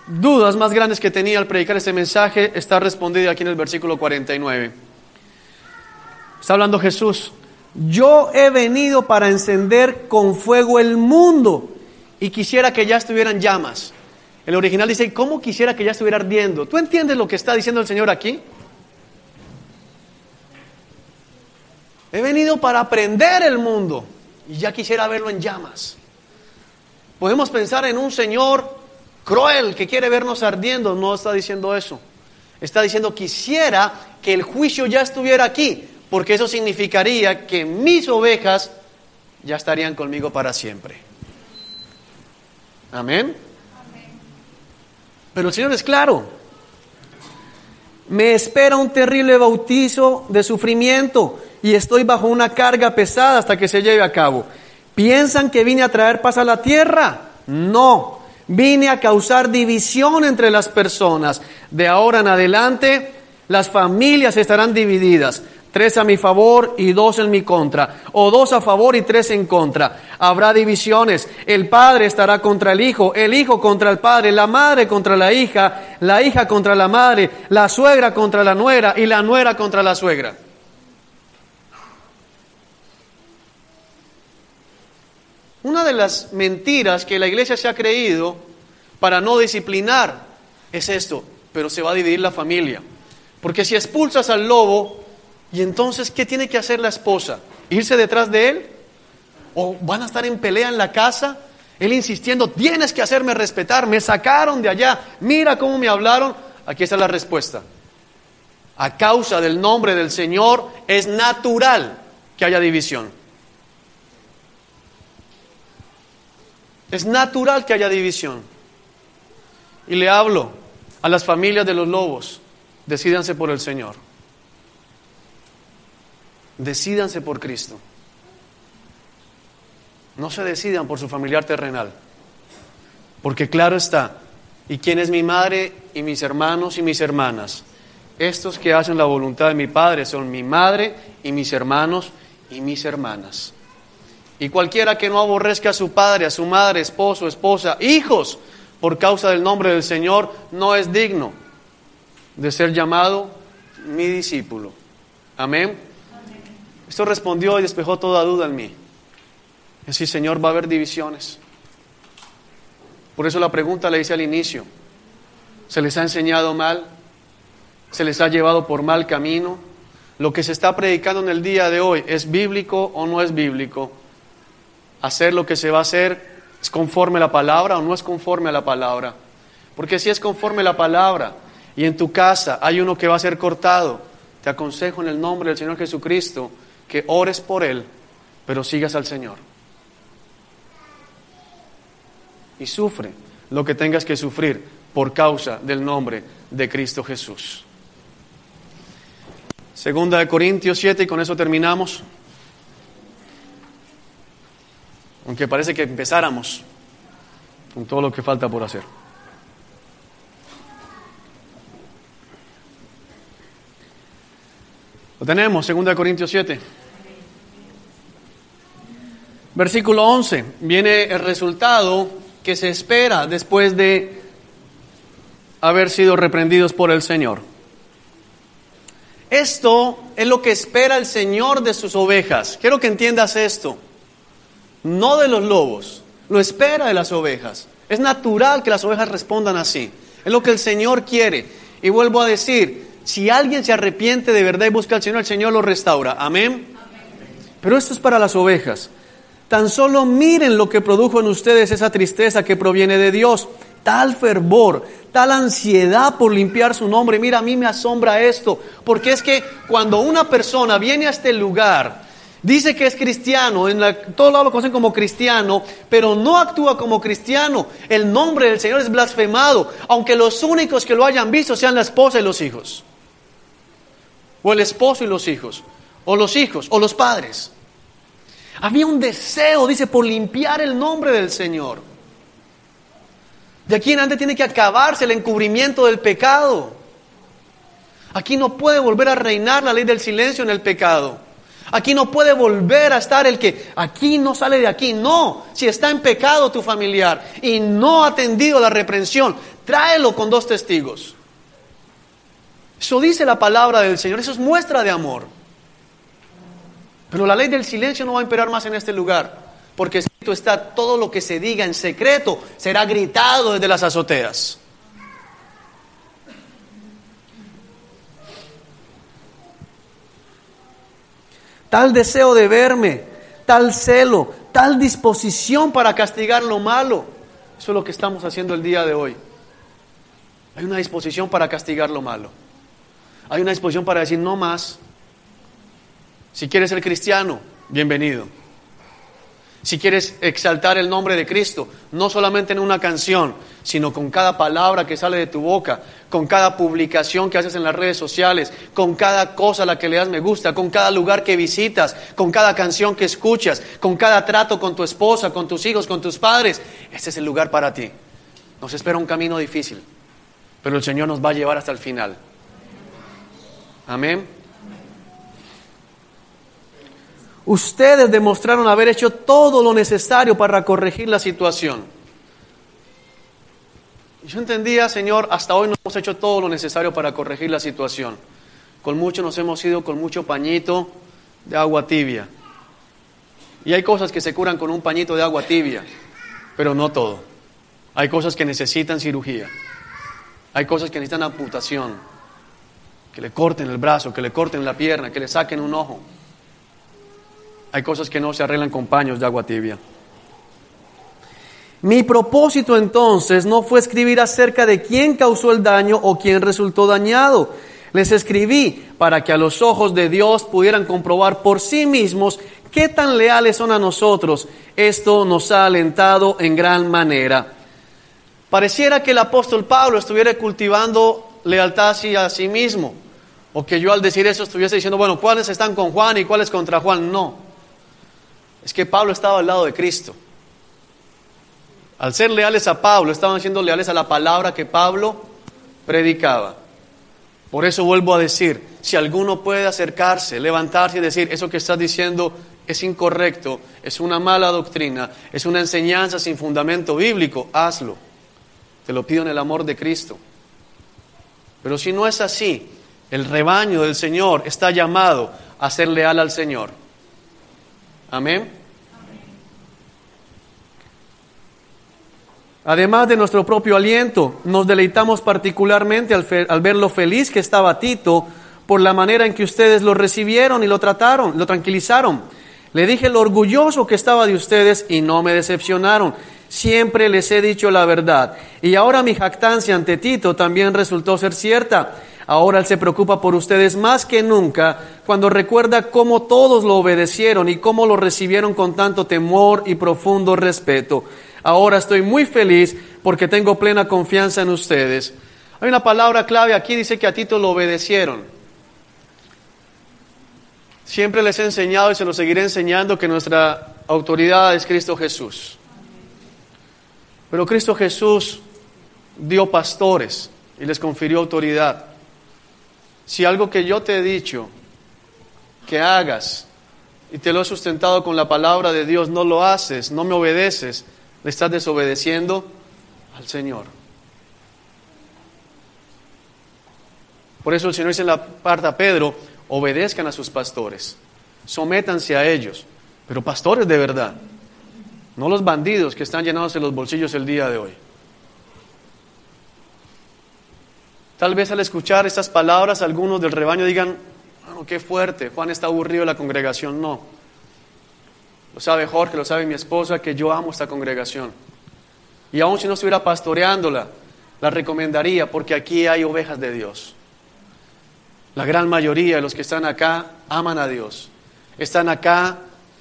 dudas más grandes que tenía al predicar este mensaje está respondida aquí en el versículo 49. Está hablando Jesús. Yo he venido para encender con fuego el mundo y quisiera que ya estuvieran llamas. El original dice, ¿cómo quisiera que ya estuviera ardiendo? ¿Tú entiendes lo que está diciendo el Señor aquí? He venido para aprender el mundo y ya quisiera verlo en llamas. Podemos pensar en un Señor cruel que quiere vernos ardiendo. No está diciendo eso. Está diciendo, quisiera que el juicio ya estuviera aquí, porque eso significaría que mis ovejas ya estarían conmigo para siempre. Amén. Pero el Señor es claro. Me espera un terrible bautizo de sufrimiento y estoy bajo una carga pesada hasta que se lleve a cabo. ¿Piensan que vine a traer paz a la tierra? No, vine a causar división entre las personas. De ahora en adelante, las familias estarán divididas. 3 a mi favor y 2 en mi contra, o 2 a favor y 3 en contra. Habrá divisiones, el padre estará contra el hijo contra el padre, la madre contra la hija contra la madre, la suegra contra la nuera y la nuera contra la suegra. Una de las mentiras que la iglesia se ha creído para no disciplinar es esto, pero se va a dividir la familia. Porque si expulsas al lobo, ¿y entonces qué tiene que hacer la esposa? ¿Irse detrás de él? ¿O van a estar en pelea en la casa? Él insistiendo, tienes que hacerme respetar, me sacaron de allá, mira cómo me hablaron. Aquí está la respuesta. A causa del nombre del Señor es natural que haya división. Es natural que haya división. Y le hablo a las familias de los lobos, decídanse por el Señor. Decídanse por Cristo. No se decidan por su familiar terrenal. Porque claro está, ¿y quién es mi madre y mis hermanos y mis hermanas? Estos que hacen la voluntad de mi Padre son mi madre y mis hermanos y mis hermanas. Y cualquiera que no aborrezca a su padre, a su madre, esposo, esposa, hijos, por causa del nombre del Señor, no es digno de ser llamado mi discípulo. Amén. Esto respondió y despejó toda duda en mí. Es decir, Señor, va a haber divisiones. Por eso la pregunta la hice al inicio. ¿Se les ha enseñado mal? ¿Se les ha llevado por mal camino? ¿Lo que se está predicando en el día de hoy es bíblico o no es bíblico? ¿Hacer lo que se va a hacer es conforme a la palabra o no es conforme a la palabra? Porque si es conforme a la palabra y en tu casa hay uno que va a ser cortado, te aconsejo en el nombre del Señor Jesucristo que ores por él, pero sigas al Señor. Y sufre lo que tengas que sufrir por causa del nombre de Cristo Jesús. 2 Corintios 7, y con eso terminamos. Aunque parece que empezáramos con todo lo que falta por hacer. Lo tenemos, 2 Corintios 7. Versículo 11. Viene el resultado que se espera después de haber sido reprendidos por el Señor. Esto es lo que espera el Señor de sus ovejas. Quiero que entiendas esto. No de los lobos, lo espera de las ovejas. Es natural que las ovejas respondan así. Es lo que el Señor quiere. Y vuelvo a decir, si alguien se arrepiente de verdad y busca al Señor, el Señor lo restaura. Amén. Pero esto es para las ovejas. Tan solo miren lo que produjo en ustedes esa tristeza que proviene de Dios. Tal fervor, tal ansiedad por limpiar su nombre. Mira, a mí me asombra esto. Porque es que cuando una persona viene a este lugar, dice que es cristiano, todos lados lo conocen como cristiano, pero no actúa como cristiano. El nombre del Señor es blasfemado, aunque los únicos que lo hayan visto sean la esposa y los hijos. O el esposo y los hijos, o los padres. Había un deseo, dice, por limpiar el nombre del Señor. De aquí en adelante tiene que acabarse el encubrimiento del pecado. Aquí no puede volver a reinar la ley del silencio en el pecado. Aquí no puede volver a estar el que aquí no sale de aquí. No, si está en pecado tu familiar y no ha atendido la reprensión, tráelo con 2 testigos. Eso dice la palabra del Señor, eso es muestra de amor. Pero la ley del silencio no va a imperar más en este lugar, porque escrito está: todo lo que se diga en secreto será gritado desde las azoteas. tal deseo de verme, tal celo, tal disposición para castigar lo malo. Eso es lo que estamos haciendo el día de hoy. Hay una disposición para castigar lo malo. Hay una disposición para decir no más. Si quieres ser cristiano, bienvenido. Si quieres exaltar el nombre de Cristo, no solamente en una canción, sino con cada palabra que sale de tu boca, con cada publicación que haces en las redes sociales, con cada cosa a la que le das me gusta, con cada lugar que visitas, con cada canción que escuchas, con cada trato con tu esposa, con tus hijos, con tus padres. Este es el lugar para ti. Nos espera un camino difícil, pero el Señor nos va a llevar hasta el final. Amén. Ustedes demostraron haber hecho todo lo necesario para corregir la situación. Yo entendía, Señor, hasta hoy no hemos hecho todo lo necesario para corregir la situación. Con mucho nos hemos ido con mucho pañito de agua tibia. Y hay cosas que se curan con un pañito de agua tibia, pero no todo. Hay cosas que necesitan cirugía. Hay cosas que necesitan amputación. Que le corten el brazo, que le corten la pierna, que le saquen un ojo. Hay cosas que no se arreglan con paños de agua tibia. Mi propósito entonces no fue escribir acerca de quién causó el daño o quién resultó dañado. Les escribí para que a los ojos de Dios pudieran comprobar por sí mismos qué tan leales son a nosotros. Esto nos ha alentado en gran manera. Pareciera que el apóstol Pablo estuviera cultivando lealtad hacia sí mismo, o que yo al decir eso estuviese diciendo, bueno, ¿cuáles están con Juan y cuáles contra Juan? No. Es que Pablo estaba al lado de Cristo. Al ser leales a Pablo, estaban siendo leales a la palabra que Pablo predicaba. Por eso vuelvo a decir, si alguno puede acercarse, levantarse y decir, eso que estás diciendo es incorrecto, es una mala doctrina, es una enseñanza sin fundamento bíblico, hazlo. Te lo pido en el amor de Cristo. Pero si no es así, el rebaño del Señor está llamado a ser leal al Señor. Amén. Además de nuestro propio aliento, nos deleitamos particularmente al ver lo feliz que estaba Tito por la manera en que ustedes lo recibieron y lo trataron, lo tranquilizaron. Le dije lo orgulloso que estaba de ustedes y no me decepcionaron. Siempre les he dicho la verdad. Y ahora mi jactancia ante Tito también resultó ser cierta. Ahora él se preocupa por ustedes más que nunca cuando recuerda cómo todos lo obedecieron y cómo lo recibieron con tanto temor y profundo respeto. Ahora estoy muy feliz porque tengo plena confianza en ustedes. Hay una palabra clave aquí, dice que a Tito lo obedecieron. Siempre les he enseñado y se lo seguiré enseñando que nuestra autoridad es Cristo Jesús. Pero Cristo Jesús dio pastores y les confirió autoridad. Si algo que yo te he dicho que hagas y te lo he sustentado con la palabra de Dios, no lo haces, no me obedeces, le estás desobedeciendo al Señor. Por eso el Señor dice en la carta a Pedro, obedezcan a sus pastores, sométanse a ellos, pero pastores de verdad, no los bandidos que están llenándose los bolsillos el día de hoy. Tal vez al escuchar estas palabras algunos del rebaño digan, oh, qué fuerte, Juan está aburrido de la congregación. No, lo sabe Jorge, lo sabe mi esposa, que yo amo esta congregación. Y aun si no estuviera pastoreándola, la recomendaría porque aquí hay ovejas de Dios. La gran mayoría de los que están acá aman a Dios. Están acá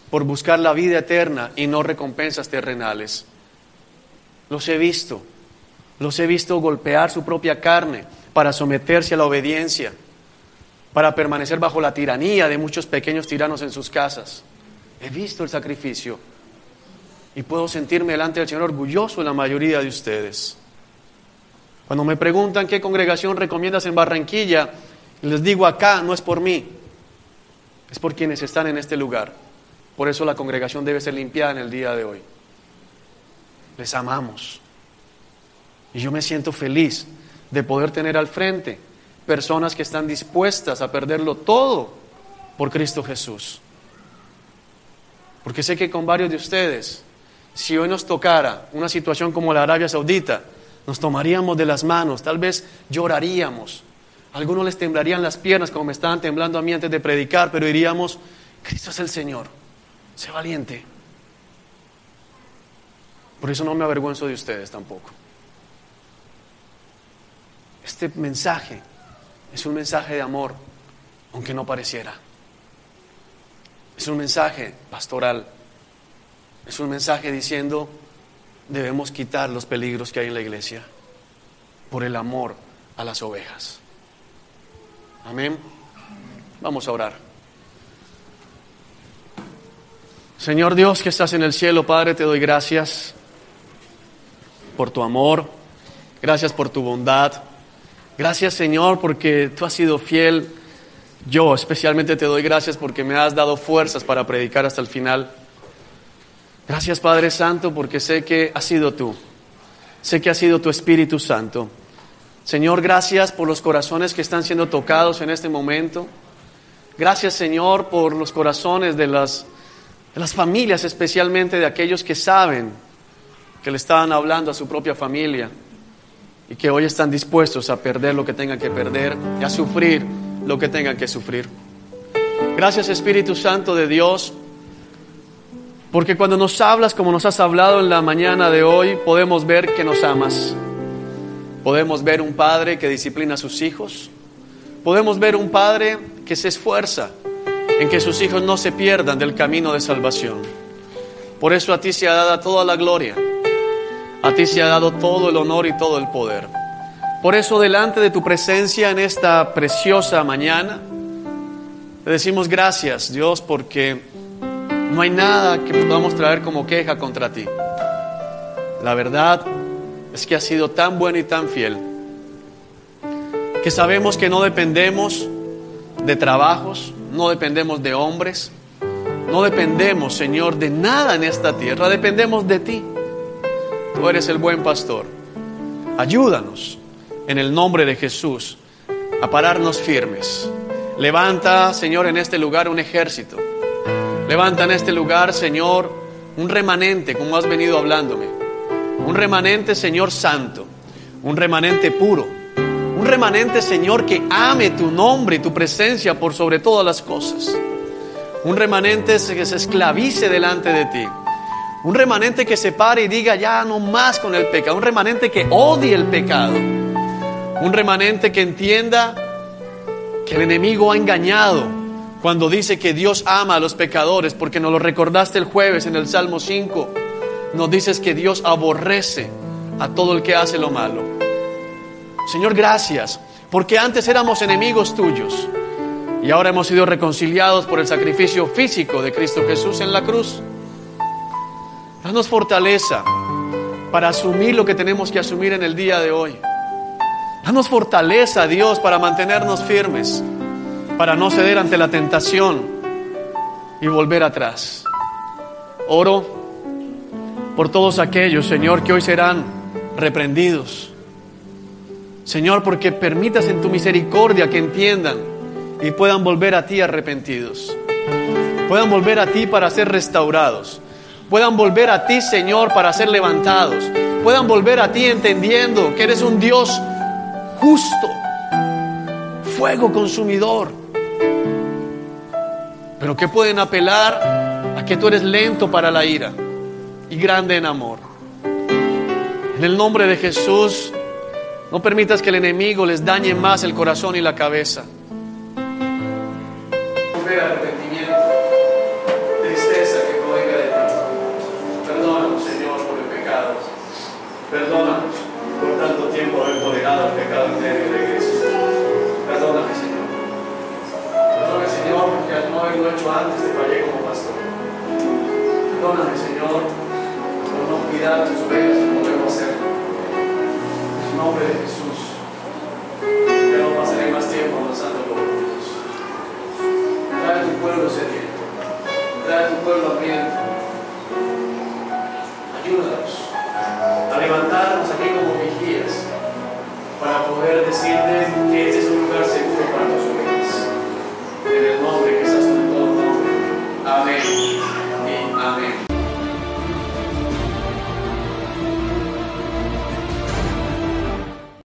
por buscar la vida eterna y no recompensas terrenales. Los he visto golpear su propia carne para someterse a la obediencia, para permanecer bajo la tiranía de muchos pequeños tiranos en sus casas. He visto el sacrificio y puedo sentirme delante del Señor orgulloso de la mayoría de ustedes. Cuando me preguntan qué congregación recomiendas en Barranquilla, les digo acá, no es por mí, es por quienes están en este lugar. Por eso la congregación debe ser limpiada en el día de hoy. Les amamos. Y yo me siento feliz de poder tener al frente personas que están dispuestas a perderlo todo por Cristo Jesús. Porque sé que con varios de ustedes, si hoy nos tocara una situación como la Arabia Saudita, nos tomaríamos de las manos, tal vez lloraríamos. A algunos les temblarían las piernas como me estaban temblando a mí antes de predicar, pero diríamos, Cristo es el Señor. Sé valiente. Por eso no me avergüenzo de ustedes tampoco. Este mensaje es un mensaje de amor, aunque no pareciera. Es un mensaje pastoral. Es un mensaje diciendo, debemos quitar los peligros que hay en la iglesia por el amor a las ovejas. Amén. Vamos a orar. Señor Dios que estás en el cielo, Padre, te doy gracias por tu amor. Gracias por tu bondad. Gracias, Señor, porque tú has sido fiel. Yo especialmente te doy gracias porque me has dado fuerzas para predicar hasta el final. Gracias, Padre Santo, porque sé que has sido tú. Sé que ha sido tu Espíritu Santo. Señor, gracias por los corazones que están siendo tocados en este momento. Gracias, Señor, por los corazones de las familias, especialmente de aquellos que saben que le estaban hablando a su propia familia y que hoy están dispuestos a perder lo que tengan que perder y a sufrir lo que tengan que sufrir. Gracias, Espíritu Santo de Dios, porque cuando nos hablas como nos has hablado en la mañana de hoy, podemos ver que nos amas. Podemos ver un padre que disciplina a sus hijos. Podemos ver un padre que se esfuerza en que sus hijos no se pierdan del camino de salvación. Por eso a ti se ha dado toda la gloria. A ti se ha dado todo el honor y todo el poder. Por eso delante de tu presencia en esta preciosa mañana, te decimos gracias, Dios, porque no hay nada que podamos traer como queja contra ti. La verdad es que has sido tan bueno y tan fiel, que sabemos que no dependemos de trabajos, no dependemos de hombres, no dependemos, Señor, de nada en esta tierra, dependemos de ti. Tú eres el buen pastor. Ayúdanos en el nombre de Jesús a pararnos firmes. Levanta, Señor, en este lugar un ejército. Levanta en este lugar, Señor, un remanente, como has venido hablándome. Un remanente, Señor, santo. Un remanente puro. Un remanente, Señor, que ame tu nombre y tu presencia por sobre todas las cosas. Un remanente que se esclavice delante de ti. Un remanente que se pare y diga ya no más con el pecado. Un remanente que odie el pecado. Un remanente que entienda que el enemigo ha engañado cuando dice que Dios ama a los pecadores, porque nos lo recordaste el jueves en el Salmo 5. Nos dices que Dios aborrece a todo el que hace lo malo. Señor, gracias, porque antes éramos enemigos tuyos y ahora hemos sido reconciliados por el sacrificio físico de Cristo Jesús en la cruz. Danos fortaleza para asumir lo que tenemos que asumir en el día de hoy. Danos fortaleza, Dios, para mantenernos firmes, para no ceder ante la tentación y volver atrás. Oro por todos aquellos, Señor, que hoy serán reprendidos. Señor, porque permitas en tu misericordia que entiendan y puedan volver a ti arrepentidos. Puedan volver a ti para ser restaurados. Puedan volver a ti, Señor, para ser levantados. Puedan volver a ti entendiendo que eres un Dios justo, fuego consumidor, pero que pueden apelar a que tú eres lento para la ira y grande en amor. En el nombre de Jesús, no permitas que el enemigo les dañe más el corazón y la cabeza. Arrepentimiento, tristeza que provenga de ti. Perdónanos, Señor, por el pecado. Perdónanos por tanto tiempo haber tolerado el pecado en medio de la iglesia. Perdóname, Señor. Perdóname, Señor, porque al no haberlo hecho antes te fallé como pastor. Perdóname, Señor, por no cuidar tus ovejas como debo hacerlo. En el nombre de Jesús, ya no pasaré más tiempo avanzando por ellos. Trae a tu pueblo sediento, trae a tu pueblo hambriento. Ayúdanos a levantarnos aquí como vigías para poder decirles que este es un lugar seguro para nosotros.